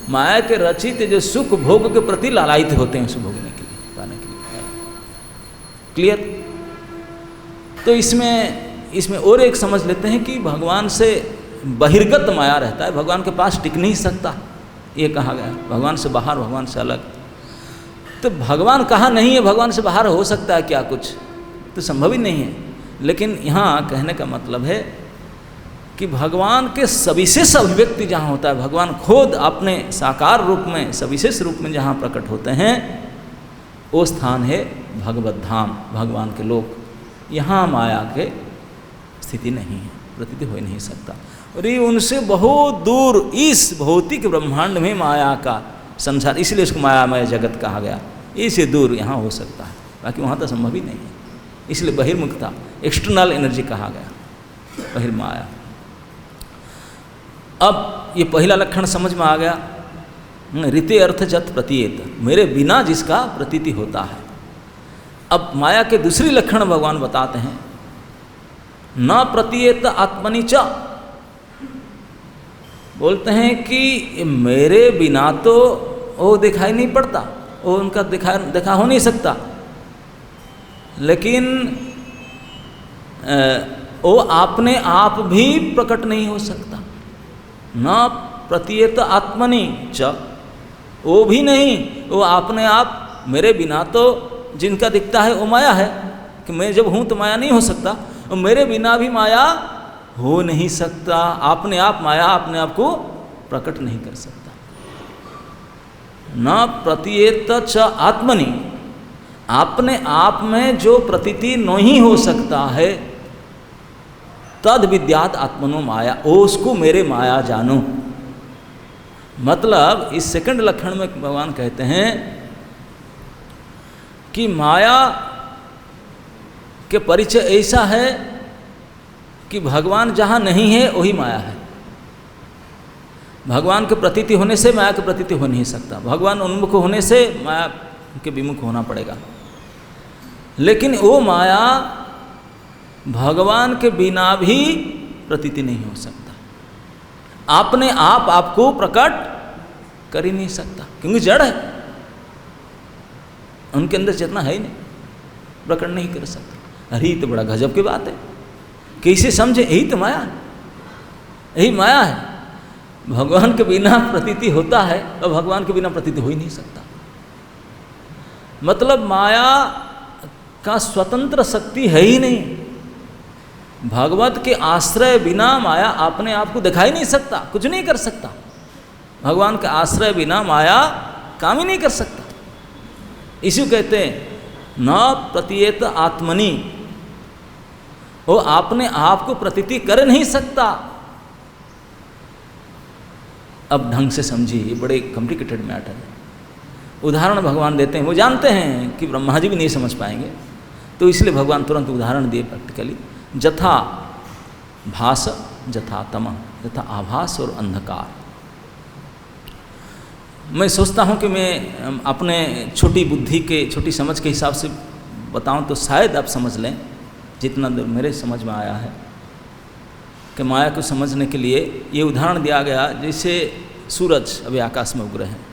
माया के रचित जो सुख भोग के प्रति लालायित होते हैं, उसे भोगने के लिए, पाने के लिए। क्लियर? तो इसमें और एक समझ लेते हैं कि भगवान से बहिर्गत माया रहता है, भगवान के पास टिक नहीं सकता, ये कहा गया। भगवान से बाहर, भगवान से अलग। तो भगवान कहाँ नहीं है, भगवान से बाहर हो सकता है क्या कुछ? तो संभव ही नहीं है। लेकिन यहाँ कहने का मतलब है कि भगवान के सविशेष अभिव्यक्ति जहाँ होता है, भगवान खुद अपने साकार रूप में, सविशेष रूप में जहाँ प्रकट होते हैं, वो स्थान है भगवत धाम, भगवान के लोक। यहाँ माया के स्थिति नहीं है, प्रतीति हो ही नहीं सकता। और ये उनसे बहुत दूर इस भौतिक ब्रह्मांड में माया का संसार, इसलिए उसको मायामय जगत कहा गया। इससे दूर यहाँ हो सकता है, बाकी वहाँ तो संभव ही नहीं है। इसलिए बहिर्मुखता, एक्सटर्नल एनर्जी कहा गया, बहिर्माया। अब ये पहला लक्षण समझ में आ गया, रीते अर्थ जत प्रतीयत, मेरे बिना जिसका प्रतीति होता है। अब माया के दूसरी लक्षण भगवान बताते हैं, न प्रतीयत आत्मनि च, बोलते हैं कि मेरे बिना तो वो दिखाई नहीं पड़ता, वो उनका देखा हो नहीं सकता, लेकिन वो अपने आप भी प्रकट नहीं हो सकता। न प्रतीयत आत्मनि च, वो भी नहीं, वो अपने आप मेरे बिना तो जिनका दिखता है वो माया है, कि मैं जब हूँ तो माया नहीं हो सकता, और मेरे बिना भी माया हो नहीं सकता। अपने आप माया अपने आप को प्रकट नहीं कर सकता। न प्रतीयत च आत्मनि, अपने आप में जो प्रतीति नहीं हो सकता है, तद विद्यात आत्मनो माया, ओ उसको मेरे माया जानो। मतलब इस सेकंड लक्षण में भगवान कहते हैं कि माया के परिचय ऐसा है कि भगवान जहाँ नहीं है वही माया है। भगवान के प्रतीति होने से माया के प्रतीति हो नहीं सकता, भगवान उन्मुख होने से माया के विमुख होना पड़ेगा। लेकिन वो माया भगवान के बिना भी प्रतीति नहीं हो सकता, अपने आप आपको प्रकट कर ही नहीं सकता, क्योंकि जड़ है, उनके अंदर चेतना है ही नहीं, प्रकट नहीं कर सकता। अरे तो बड़ा गजब की बात है, कैसे समझे? यही तो माया है, यही माया है। भगवान के बिना प्रतीति होता है और भगवान के बिना प्रतीति हो ही नहीं सकता। मतलब माया का स्वतंत्र शक्ति है ही नहीं। भगवत के आश्रय बिना माया अपने आप को दिखाई नहीं सकता, कुछ नहीं कर सकता। भगवान के आश्रय बिना माया काम ही नहीं कर सकता। इसी कहते हैं न प्रतीयत आत्मनि, वो अपने आप को प्रतीति कर नहीं सकता। अब ढंग से समझिए, ये बड़े कॉम्प्लिकेटेड मैटर है। उदाहरण भगवान देते हैं, वो जानते हैं कि ब्रह्मा जी भी नहीं समझ पाएंगे, तो इसलिए भगवान तुरंत उदाहरण दिए प्रैक्टिकली। जथा भास जथा तमः, जथा आभास और अंधकार। मैं सोचता हूँ कि मैं अपने छोटी बुद्धि के, छोटी समझ के हिसाब से बताऊँ तो शायद आप समझ लें, जितना मेरे समझ में आया है कि माया को समझने के लिए ये उदाहरण दिया गया, जैसे सूरज अभी आकाश में उग रहे हैं,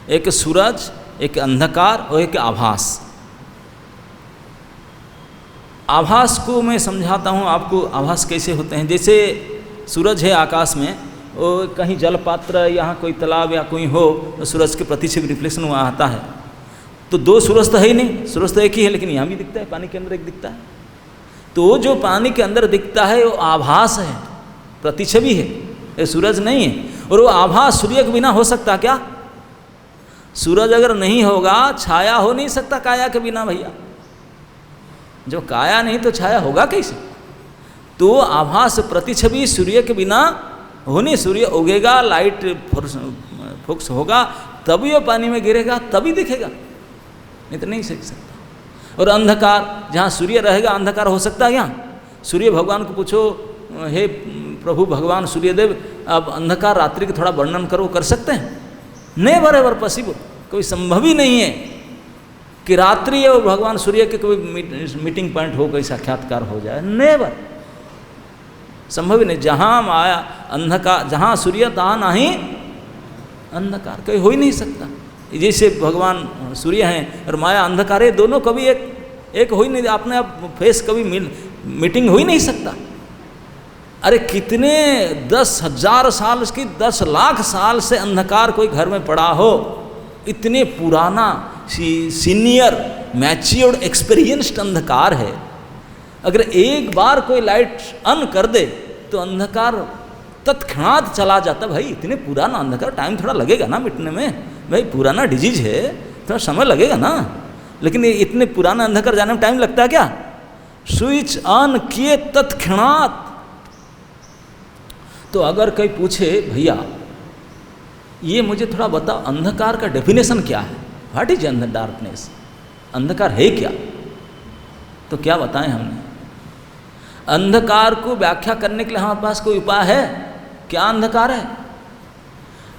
एक सूरज, एक अंधकार और एक आभास। आभास को मैं समझाता हूँ आपको, आभास कैसे होते हैं। जैसे सूरज है आकाश में, वो कहीं जलपात्र, यहाँ कोई तालाब या कोई हो तो सूरज के प्रतिच्छेद रिफ्लेक्शन वहाँ आता है, तो दो सूरज तो है ही नहीं, सूरज तो एक ही है, लेकिन यहाँ भी दिखता है, पानी के अंदर एक दिखता है। तो वो जो पानी के अंदर दिखता है वो आभास है, प्रतिच्छवि है, ये सूरज नहीं है। और वो आभास सूर्य के बिना हो सकता क्या? सूरज अगर नहीं होगा, छाया हो नहीं सकता काया के बिना भैया। जो काया नहीं तो छाया होगा कैसे? तो आभास प्रतिच्छवि सूर्य के बिना हो नहीं। सूर्य उगेगा, लाइट फोकस होगा, तभी वो पानी में गिरेगा, तभी दिखेगा, नहीं तो नहीं सीख सकता। और अंधकार, जहाँ सूर्य रहेगा अंधकार हो सकता है यहाँ? सूर्य भगवान को पूछो, हे प्रभु भगवान सूर्यदेव, अब अंधकार रात्रि का थोड़ा वर्णन करो, कर सकते हैं? नेवर एवर पॉसिबल, कोई संभव ही नहीं है कि रात्रि और भगवान सूर्य के कोई मीटिंग पॉइंट हो, कोई साक्षात्कार हो जाए, नेवर, संभव ही नहीं। जहाँ माया अंधकार, जहाँ सूर्य तहाँ नहीं अंधकार, कोई हो ही नहीं सकता। जैसे भगवान सूर्य हैं और माया अंधकार है, दोनों कभी एक हो ही नहीं, अपने आप फेस कभी मीटिंग हो ही नहीं सकता। अरे कितने 10,000 साल की 10 लाख साल से अंधकार कोई घर में पड़ा हो, इतने पुराना सीनियर मैच्योर्ड एक्सपीरियंस्ड अंधकार है। अगर एक बार कोई लाइट ऑन कर दे तो अंधकार तत्क्षणात चला जाता। भाई इतने पुराना अंधकार, टाइम थोड़ा लगेगा ना मिटने में, भाई पुराना डिजीज है, थोड़ा समय लगेगा ना, लेकिन ये इतने पुराना अंधकार जाने में टाइम लगता है क्या? स्विच ऑन किए तत्क्षणात। तो अगर कोई पूछे भैया ये मुझे थोड़ा बताओ अंधकार का डेफिनेशन क्या है, व्हाट इज डार्कनेस, अंधकार है क्या? तो क्या बताएं हमने? अंधकार को व्याख्या करने के लिए हमारे पास कोई उपाय है? क्या अंधकार है?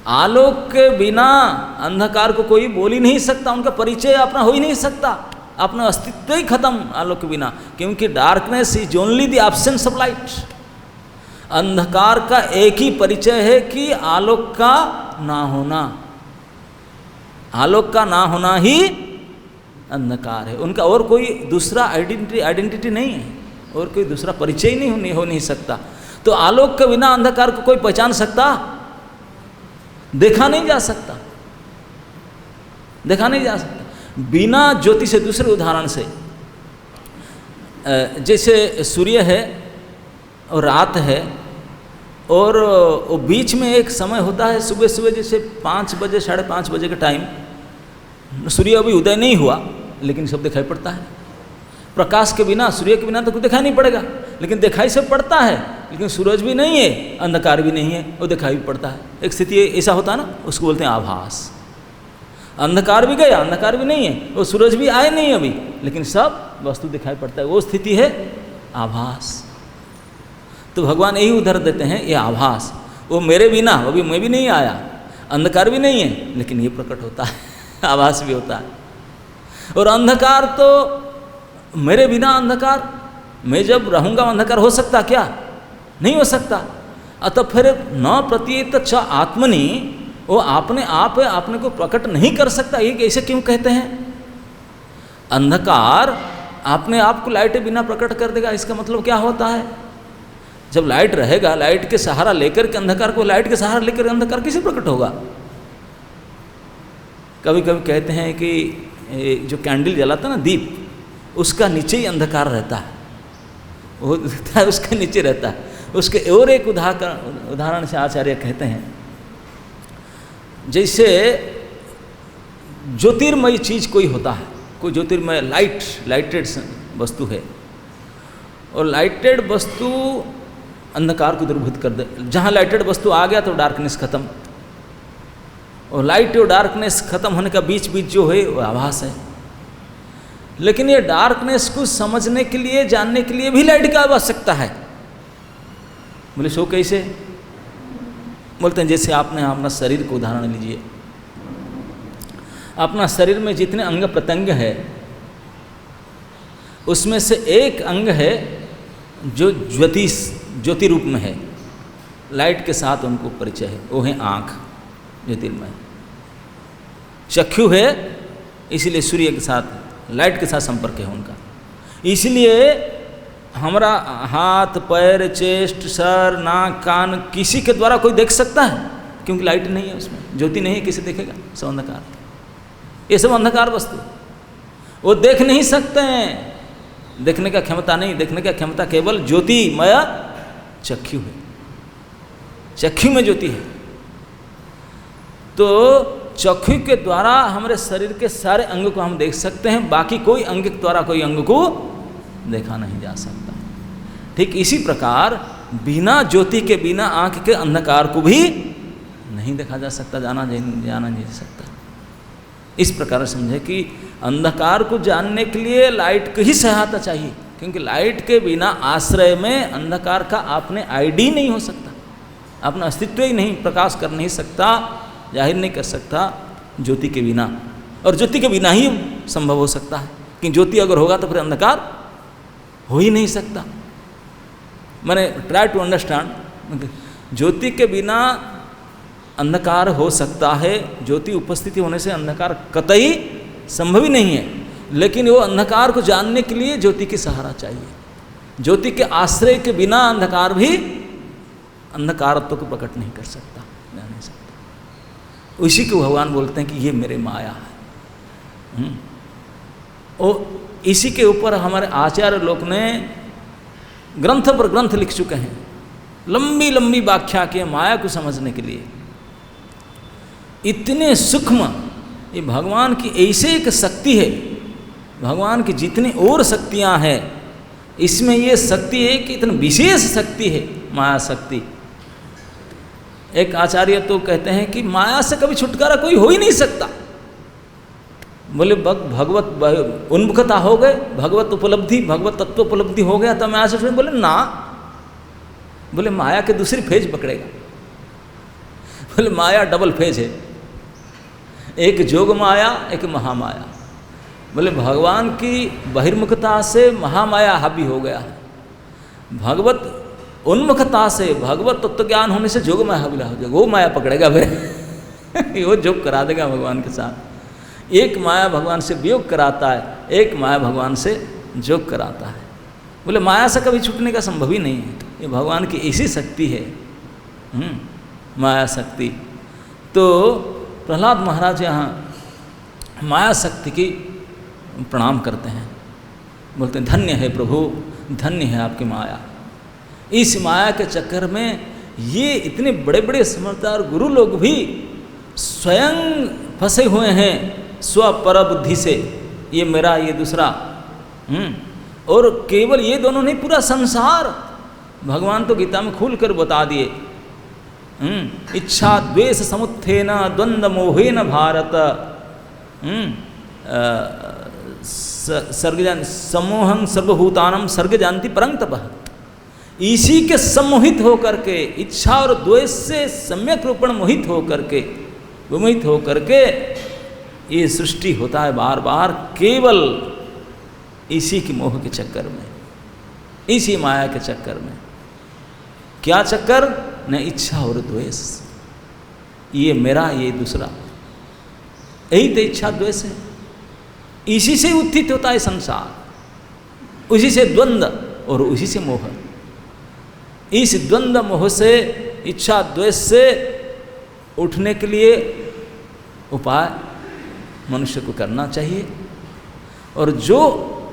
आलोक के बिना अंधकार को कोई बोल ही नहीं सकता, उनका परिचय अपना हो ही नहीं सकता, अपना अस्तित्व ही खत्म आलोक के बिना, क्योंकि darkness is only the absence of light. अंधकार का एक ही परिचय है कि आलोक का ना होना, आलोक का ना होना ही अंधकार है। उनका और कोई दूसरा आइडेंटिटी नहीं है, और कोई दूसरा परिचय नहीं हो नहीं सकता। तो आलोक के बिना अंधकार को कोई पहचान सकता? देखा नहीं जा सकता, देखा नहीं जा सकता। बिना ज्योति से, दूसरे उदाहरण से, जैसे सूर्य है और रात है, और वो बीच में एक समय होता है सुबह सुबह, जैसे 5 बजे 5:30 बजे का टाइम, सूर्य अभी उदय नहीं हुआ लेकिन सब दिखाई पड़ता है। प्रकाश के बिना, सूर्य के बिना तो कुछ दिखाई नहीं पड़ेगा, लेकिन दिखाई सब पड़ता है, लेकिन सूरज भी नहीं है, अंधकार भी नहीं है, वो दिखाई भी पड़ता है। एक स्थिति ऐसा होता है ना, उसको बोलते हैं आभास। अंधकार भी गया, अंधकार भी नहीं है, वो सूरज भी आए नहीं अभी, लेकिन सब वस्तु दिखाई पड़ता है, वो स्थिति है आभास। तो भगवान यही उदाहरण देते हैं, ये आभास, वो मेरे बिना, अभी मैं भी नहीं आया, अंधकार भी नहीं है, लेकिन ये प्रकट होता है, आभास भी होता है। और अंधकार तो मेरे बिना अंधकार, मैं जब रहूँगा अंधकार हो सकता क्या? नहीं हो सकता। अतः फिर न प्रतीयत च आत्मनि, वो अपने आप अपने को प्रकट नहीं कर सकता, ये ऐसे क्यों कहते हैं? अंधकार अपने आप को लाइट बिना प्रकट कर देगा, इसका मतलब क्या होता है? जब लाइट रहेगा, लाइट के सहारा लेकर के अंधकार को, लाइट के सहारा लेकर अंधकार कैसे प्रकट होगा? कभी कभी कहते हैं कि जो कैंडल जलाता है ना, दीप, उसका नीचे ही अंधकार रहता है, वो उसके नीचे रहता है। उसके और एक उदाहरण से आचार्य कहते हैं, जैसे ज्योतिर्मयी चीज कोई होता है, कोई ज्योतिर्मय लाइटेड वस्तु है, और लाइटेड वस्तु अंधकार को दूरभूत कर दे। जहाँ लाइटेड वस्तु आ गया तो डार्कनेस खत्म, और लाइट और डार्कनेस खत्म होने का बीच बीच जो है वो आभास है। लेकिन ये डार्कनेस को समझने के लिए, जानने के लिए भी लाइट की आवश्यकता है। बोले सो कैसे? बोलते हैं जैसे आपने अपना शरीर को उदाहरण लीजिए, अपना शरीर में जितने अंग प्रत्यंग है, उसमें से एक अंग है जो ज्योति रूप में है, लाइट के साथ उनको परिचय है, वो है आँख, ज्योतिर्मय। चक्षु है, इसीलिए सूर्य के साथ, लाइट के साथ संपर्क है उनका। इसलिए हमारा हाथ, पैर, चेस्ट, सर, नाक, कान किसी के द्वारा कोई देख सकता है? क्योंकि लाइट नहीं है उसमें, ज्योति नहीं है, किसे देखेगा? सब अंधकार। ये सब अंधकार वस्तु, वो देख नहीं सकते हैं, देखने का क्षमता नहीं, देखने का क्षमता केवल ज्योतिमय चक्षु है, चक्षु में ज्योति है। तो चक्षु के द्वारा हमारे शरीर के सारे अंग को हम देख सकते हैं, बाकी कोई अंग के द्वारा कोई अंग को देखा नहीं जा सकता। ठीक इसी प्रकार बिना ज्योति के, बिना आँख के अंधकार को भी नहीं देखा जा सकता, जाना नहीं जा सकता। इस प्रकार समझे कि अंधकार को जानने के लिए लाइट की ही सहायता चाहिए, क्योंकि लाइट के बिना आश्रय में अंधकार का अपने आईडी नहीं हो सकता, अपना अस्तित्व ही नहीं प्रकाश कर नहीं सकता, जाहिर नहीं कर सकता ज्योति के बिना। और ज्योति के बिना ही संभव हो सकता है, कि ज्योति अगर होगा तो फिर अंधकार हो ही नहीं सकता। मैंने ट्राई टू अंडरस्टैंड, ज्योति के बिना अंधकार हो सकता है, ज्योति उपस्थिति होने से अंधकार कतई संभव ही नहीं है, लेकिन वो अंधकार को जानने के लिए ज्योति की सहारा चाहिए। ज्योति के आश्रय के बिना अंधकार भी अंधकारत्व को प्रकट नहीं कर सकता, जान नहीं सकता। उसी को भगवान बोलते हैं कि ये मेरे माया है। और इसी के ऊपर हमारे आचार्य लोग ने ग्रंथ पर ग्रंथ लिख चुके हैं, लंबी लंबी व्याख्या की माया को समझने के लिए। इतने सूक्ष्म ये भगवान की ऐसे एक शक्ति है भगवान की जितनी और शक्तियाँ हैं, इसमें ये शक्ति है कि इतनी विशेष शक्ति है माया शक्ति। एक आचार्य तो कहते हैं कि माया से कभी छुटकारा कोई हो ही नहीं सकता। बोले भगवत उन्मुखता हो गए, भगवत उपलब्धि, भगवत तत्व उपलब्धि हो गया तो माया से छूट। बोले ना, बोले माया के दूसरी फेज पकड़ेगा। बोले माया डबल फेज है, एक जोग माया, एक महामाया। बोले भगवान की बहिर्मुखता से महामाया हावी हो गया है, भगवत उन्मुखता से, भगवत तत्व ज्ञान होने से जोग माया हावी हो जाएगा, वो माया पकड़ेगा फिर वो जोग करा देगा भगवान के साथ। एक माया भगवान से वियोग कराता है, एक माया भगवान से जोग कराता है। बोले माया से कभी छूटने का संभव ही नहीं है, ये भगवान की ऐसी शक्ति है माया शक्ति। तो प्रहलाद महाराज यहाँ माया शक्ति की प्रणाम करते हैं, बोलते हैं धन्य है प्रभु, धन्य है आपकी माया। इस माया के चक्कर में ये इतने बड़े बड़े समझदार गुरु लोग भी स्वयं फंसे हुए हैं स्वपर बुद्धि से, ये मेरा ये दूसरा। और केवल ये दोनों नहीं, पूरा संसार भगवान तो गीता में खुल कर बता दिए। इच्छा द्वेष समुत्थेन द्वंद्व मोहेन भारत सर्गजान सम्मोहं सर्वभूतानां सर्गजान्ति परंतपः। इसी के सम्मोहित होकर के, इच्छा और द्वेष से सम्यक रूपण मोहित होकर के, विमोहित होकर के ये सृष्टि होता है बार बार, केवल इसी की मोह के चक्कर में, इसी माया के चक्कर में। क्या चक्कर? न इच्छा और द्वेष, ये मेरा ये दूसरा, यही तो इच्छा द्वेष है। इसी से उत्थित होता है संसार, उसी से द्वंद्व और उसी से मोह। इस द्वंद्व मोह से, इच्छा द्वेष से उठने के लिए उपाय मनुष्य को करना चाहिए। और जो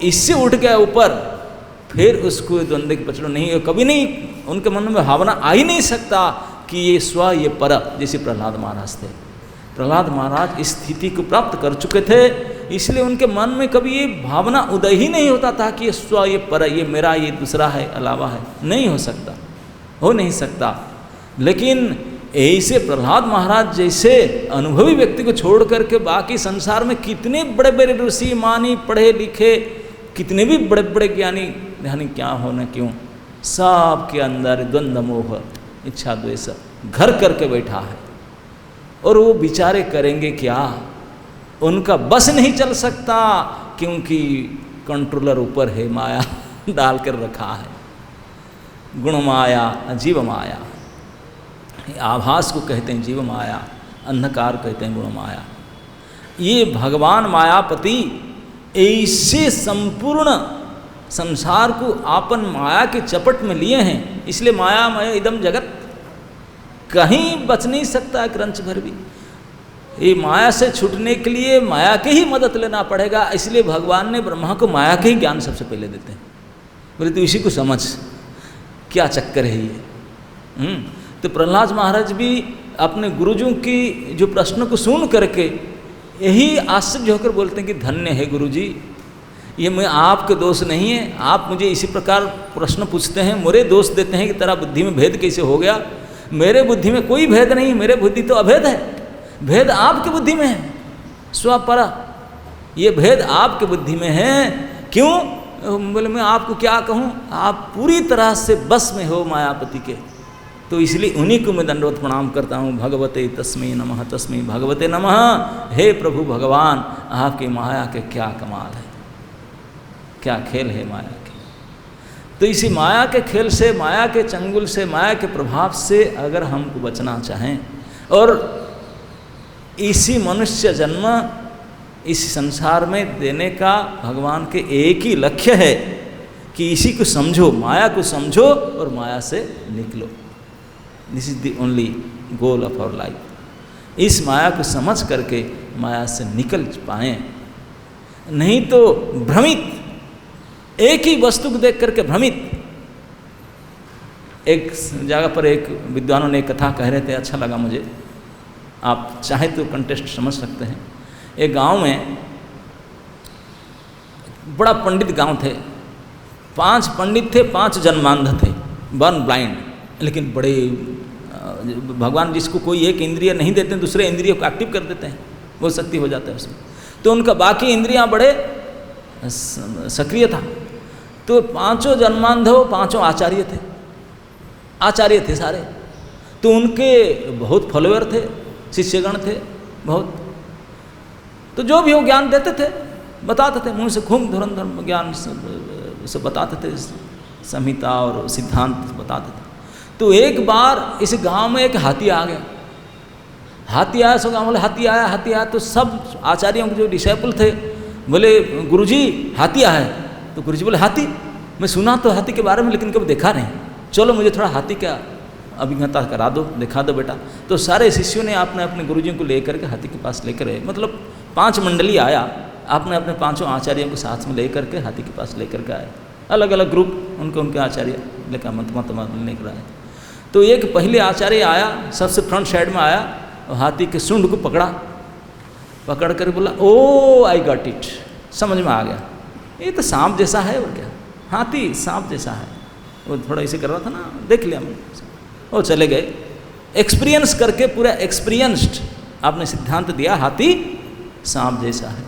इससे उठ गया ऊपर, फिर उसको द्वंद्व की पचड़ो नहीं, कभी नहीं उनके मन में भावना आ ही नहीं सकता कि ये स्व ये पर। जैसे प्रहलाद महाराज थे, प्रहलाद महाराज इस स्थिति को प्राप्त कर चुके थे, इसलिए उनके मन में कभी ये भावना उदय ही नहीं होता था कि ये स्व ये पर, ये मेरा ये दूसरा है, अलावा है। नहीं हो सकता, हो नहीं सकता। लेकिन ऐसे प्रहलाद महाराज जैसे अनुभवी व्यक्ति को छोड़ करके बाकी संसार में कितने बड़े बड़े ऋषि मानी पढ़े लिखे, कितने भी बड़े बड़े ज्ञानी ध्यानी क्या होना क्यों, सब के अंदर द्वंद्व मोह इच्छा द्वेष घर करके बैठा है। और वो बेचारे करेंगे क्या, उनका बस नहीं चल सकता, क्योंकि कंट्रोलर ऊपर है, माया डाल कर रखा है। गुण माया, जीव माया, आभास को कहते हैं जीव माया, अंधकार कहते हैं गुण माया। ये भगवान मायापति ऐसे संपूर्ण संसार को आपन माया के चपट में लिए हैं, इसलिए मायामय इदम जगत, कहीं बच नहीं सकता क्रंच भर भी। ये माया से छूटने के लिए माया के ही मदद लेना पड़ेगा, इसलिए भगवान ने ब्रह्मा को माया के ही ज्ञान सबसे पहले देते हैं। बोले तो इसी को समझ, क्या चक्कर है ये। तो प्रहलाद महाराज भी अपने गुरुजों की जो प्रश्नों को सुन करके यही आश्चर्य होकर बोलते हैं कि धन्य है गुरुजी, ये मैं आपके दोष नहीं है, आप मुझे इसी प्रकार प्रश्न पूछते हैं, मेरे दोष देते हैं कि तेरा बुद्धि में भेद कैसे हो गया। मेरे बुद्धि में कोई भेद नहीं, मेरे बुद्धि तो अभेद है, भेद आपके बुद्धि में है स्वपरा, ये भेद आपके बुद्धि में है। क्यों? बोले मैं आपको क्या कहूँ, आप पूरी तरह से बस में हो मायापति के, तो इसलिए उन्हीं को मैं दंडवत प्रणाम करता हूँ। भगवते तस्मै नमः, तस्मै भगवते नमः। हे प्रभु भगवान, आपकी माया के क्या कमाल है, क्या खेल है माया के। तो इसी माया के खेल से, माया के चंगुल से, माया के प्रभाव से अगर हमको बचना चाहें, और इसी मनुष्य जन्म इस संसार में देने का भगवान के एक ही लक्ष्य है कि इसी को समझो, माया को समझो और माया से निकलो। This is the only goal of our life. इस माया को समझ करके माया से निकल पाएँ, नहीं तो भ्रमित, एक ही वस्तु को देख करके भ्रमित। एक जगह पर एक विद्वानों ने एक कथा कह रहे थे, अच्छा लगा मुझे, आप चाहे तो कंटेस्ट समझ सकते हैं। एक गांव में बड़ा पंडित गांव थे, 5 पंडित थे, 5 जन्मांध थे, 1 ब्लाइंड, लेकिन बड़े भगवान जिसको कोई एक इंद्रिय नहीं देते दूसरे इंद्रियों को एक्टिव कर देते हैं, वो शक्ति हो जाता है उसमें। तो उनका बाकी इंद्रियां बड़े सक्रिय था। तो 5 जन्मांध, 5 आचार्य थे सारे। तो उनके बहुत फॉलोअर थे, शिष्यगण थे बहुत। तो जो भी वो ज्ञान देते थे बताते थे, मुँह से खूब धुरंधर ज्ञान सब बताते थे, संहिता और सिद्धांत बताते थे। तो एक बार इस गांव में एक हाथी आ गया। हाथी आया, सब गाँव बोले हाथी आया। तो सब आचार्यों के जो डिसाइपल थे बोले गुरुजी हाथी आया है। तो गुरुजी बोले हाथी? मैं सुना तो हाथी के बारे में, लेकिन कभी देखा नहीं। चलो मुझे थोड़ा हाथी का अभिज्ञता करा दो, दिखा दो बेटा। तो सारे शिष्यों ने अपने अपने गुरुजियों को लेकर के हाथी के पास लेकर आए। मतलब 5 मंडली आया, आपने अपने 5 आचार्यों को साथ में लेकर के हाथी के पास लेकर के आए। अलग अलग ग्रुप उनके आचार्य लेकर मत लेकर आए। तो एक पहले आचार्य आया, सबसे फ्रंट साइड में आया और हाथी के सूंड को पकड़ कर बोला ओ आई गॉट इट, समझ में आ गया, ये तो सांप जैसा है और क्या, हाथी सांप जैसा है। वो थोड़ा इसे कर रहा था ना, देख लिया मैंने। वो चले गए, एक्सपीरियंस करके पूरा एक्सपीरियंस्ड आपने सिद्धांत दिया हाथी सांप जैसा है।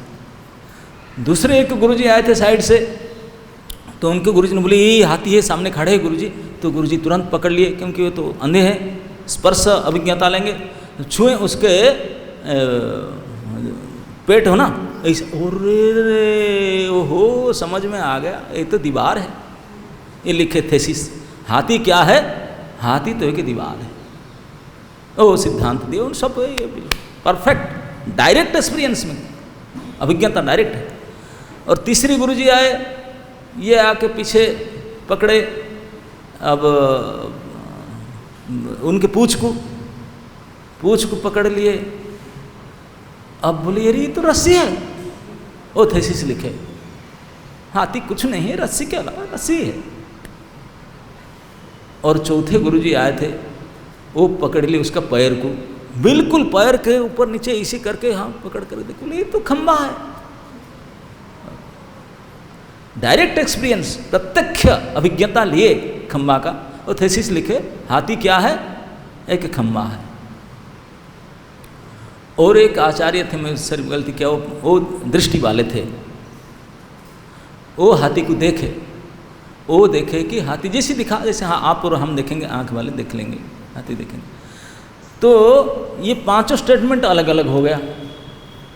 दूसरे एक गुरुजी आए थे साइड से, तो उनके गुरुजी ने बोले ये हाथी है, सामने खड़े हैं गुरुजी। तो गुरुजी तुरंत पकड़ लिए, क्योंकि वो तो अंधे हैं, स्पर्श अभिज्ञता लेंगे, छुए उसके पेट हो ना ऐसे, ओहो समझ में आ गया, ये तो दीवार है। ये लिखे थेसिस, हाथी क्या है? हाथी तो एक दीवार है। ओ सिद्धांत दिए उन सब, परफेक्ट डायरेक्ट एक्सपीरियंस में अभिज्ञता डायरेक्ट है। और तीसरी गुरुजी आए, ये आके पीछे पकड़े, अब उनके पूंछ को पकड़ लिए। अब बोले ये तो रस्सी है। ओ थेसिस लिखे, हाथी कुछ नहीं है, रस्सी के अलावा रस्सी है। और चौथे गुरुजी आए थे, वो पकड़ लिए उसका पैर को, बिल्कुल पैर के ऊपर नीचे इसी करके हाँ पकड़ कर देखो, ये तो खंबा है। डायरेक्ट एक्सपीरियंस, प्रत्यक्ष अभिज्ञता लिए खंबा का। और थेसिस लिखे हाथी क्या है? एक खंबा है। और एक आचार्य थे, मैं सिर्फ गलती क्या, वो दृष्टि वाले थे, वो हाथी को देखे कि हाथी जैसे दिखा, जैसे हाँ आप और हम देखेंगे, आंख वाले देख लेंगे, हाथी देखेंगे। तो ये 5 स्टेटमेंट अलग अलग हो गया।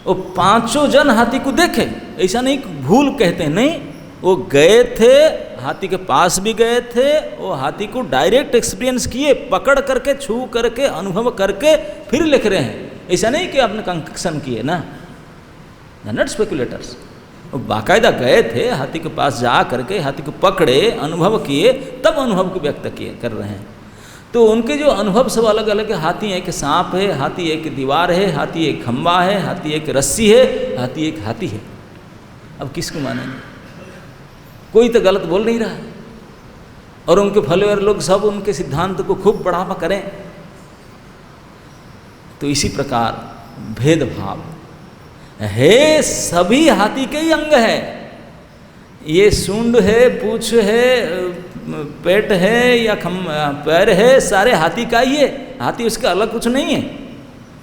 वो 5 जन हाथी को देखे, ऐसा नहीं भूल कहते हैं, नहीं, वो गए थे, हाथी के पास भी गए थे, वो हाथी को डायरेक्ट एक्सपीरियंस किए, पकड़ करके, छू करके, अनुभव करके फिर लिख रहे हैं। ऐसा नहीं कि आपने कंकशन किए ना, नॉट स्पेकुलेटर्स। वो बाकायदा गए थे, हाथी के पास जा करके हाथी को पकड़े, अनुभव किए, तब अनुभव को व्यक्त किए कर रहे हैं। तो उनके जो अनुभव सब अलग अलग है। हाथी एक सांप है, हाथी एक दीवार है, हाथी एक खंबा है, हाथी एक रस्सी है, हाथी एक हाथी है। अब किसको मानेंगे? कोई तो गलत बोल नहीं रहा है। और उनके फॉलोअर लोग सब उनके सिद्धांत को खूब बढ़ावा करें। तो इसी प्रकार भेदभाव है, सभी हाथी के ही अंग है। ये सूंड है, पूंछ है, पेट है या पैर है, सारे हाथी का ही है। हाथी उसका अलग कुछ नहीं है,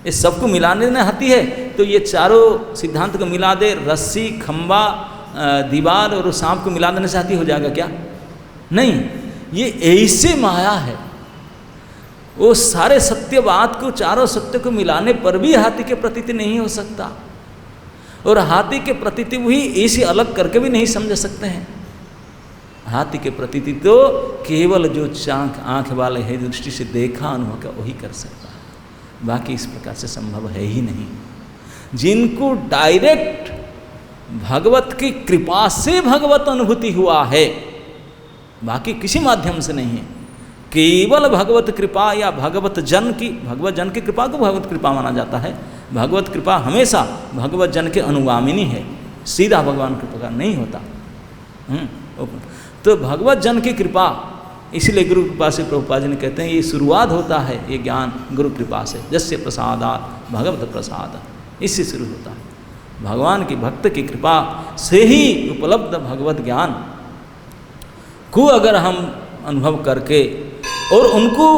ये सबको मिलाने में हाथी है। तो ये चारों सिद्धांत को मिला दे, रस्सी, खंबा, दीवार और सांप को मिला देने से हाथी हो जाएगा क्या? नहीं, ये ऐसे माया है। वो सारे सत्यवाद को, चारों सत्य को मिलाने पर भी हाथी के प्रतीति नहीं हो सकता। और हाथी के प्रतीति वही ऐसे अलग करके भी नहीं समझ सकते हैं। हाथी के प्रतीति तो केवल जो आँख वाले है, दृष्टि से देखा अनुभव का, वही कर सकता है। बाकी इस प्रकार से संभव है ही नहीं। जिनको डायरेक्ट भगवत की कृपा से भगवत अनुभूति हुआ है, बाकी किसी माध्यम से नहीं है, केवल भगवत कृपा या भगवत जन की कृपा को भगवत कृपा माना जाता है। भगवत कृपा हमेशा भगवत जन के अनुगामिनी है, सीधा भगवान की कृपा नहीं होता। तो भगवत जन की कृपा, इसलिए गुरु कृपा से प्रभुपाद जी ने कहते हैं ये शुरुआत होता है, ये ज्ञान गुरु कृपा से। जस्य प्रसादात् भगवत प्रसाद, इससे शुरू होता है। भगवान की भक्त की कृपा से ही उपलब्ध भगवत ज्ञान को अगर हम अनुभव करके और उनको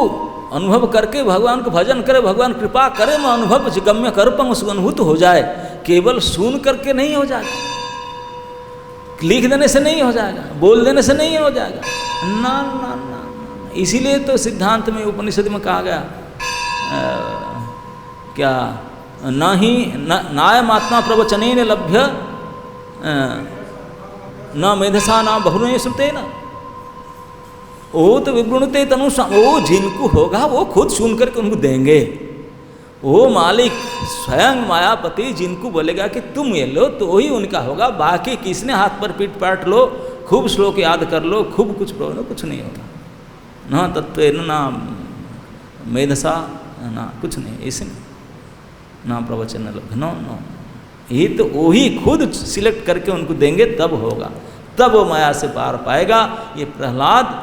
अनुभव करके भगवान को भजन करे, भगवान कृपा करे, मैं अनुभव गम्य करूपम उसको अनुभूत हो जाए, केवल सुन करके नहीं हो जाएगा, लिख देने से नहीं हो जाएगा, बोल देने से नहीं हो जाएगा, ना ना ना। इसीलिए तो सिद्धांत में उपनिषद में कहा गया क्या न ही नायमात्मा प्रवचनेन लभ्य न मेधसा न बहुने श्रुते न वो तो विवृणते तनु, वो जिनको होगा वो खुद सुन करके उनको देंगे। वो मालिक स्वयं मायापति जिनको बोलेगा कि तुम ये लो तो वही उनका होगा, बाकी किसने हाथ पर पीट पाट लो, खूब श्लोक याद कर लो, खूब कुछ लो, कुछ नहीं होगा। ना तत्व ना मेधसा ना कुछ नहीं, ऐसे ना प्रवचन लभ्य, नो नो, ये तो वही खुद सिलेक्ट करके उनको देंगे तब होगा, तब वो माया से पार पाएगा। ये प्रहलाद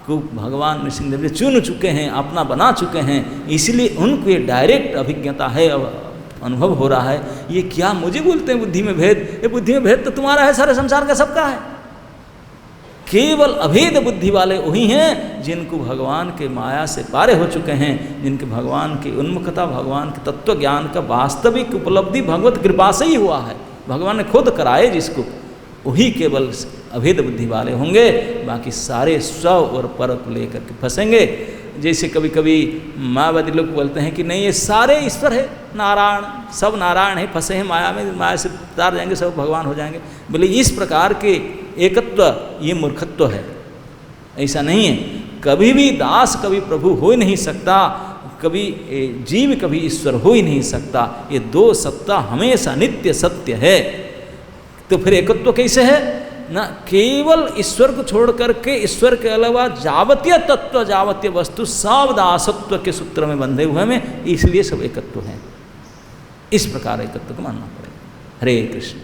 को भगवान नृसिंहदेव जी चुन चुके हैं, अपना बना चुके हैं, इसलिए उनको ये डायरेक्ट अभिज्ञता है, अनुभव हो रहा है। ये क्या मुझे बोलते हैं बुद्धि में भेद, ये बुद्धि में भेद तो तुम्हारा है, सारे संसार का सबका है। केवल अभेद बुद्धि वाले वही हैं जिनको भगवान के माया से पारे हो चुके हैं, जिनके भगवान की उन्मुखता, भगवान के तत्व ज्ञान का वास्तविक उपलब्धि भगवत कृपा से ही हुआ है, भगवान ने खुद कराए जिसको, वही केवल अभेद बुद्धि वाले होंगे। बाकी सारे स्व और पर को लेकर के फंसेंगे। जैसे कभी कभी मायावादी लोग बोलते हैं कि नहीं ये सारे ईश्वर है, नारायण, सब नारायण है, फंसे हैं माया में, माया से तार जाएंगे सब भगवान हो जाएंगे। बोले इस प्रकार के एकत्व ये मूर्खत्व है, ऐसा नहीं है। कभी भी दास कभी प्रभु हो ही नहीं सकता, कभी जीव कभी ईश्वर हो ही नहीं सकता। ये दो सत्ता हमेशा नित्य सत्य है। तो फिर एकत्व कैसे है ना, केवल ईश्वर को छोड़ करके ईश्वर के अलावा जावतीय तत्व, जावतीय वस्तु सब दासत्व के सूत्र में बंधे हुए में, इसलिए सब एकत्व हैं। इस प्रकार एकत्व को मानना पड़ेगा। हरे कृष्ण।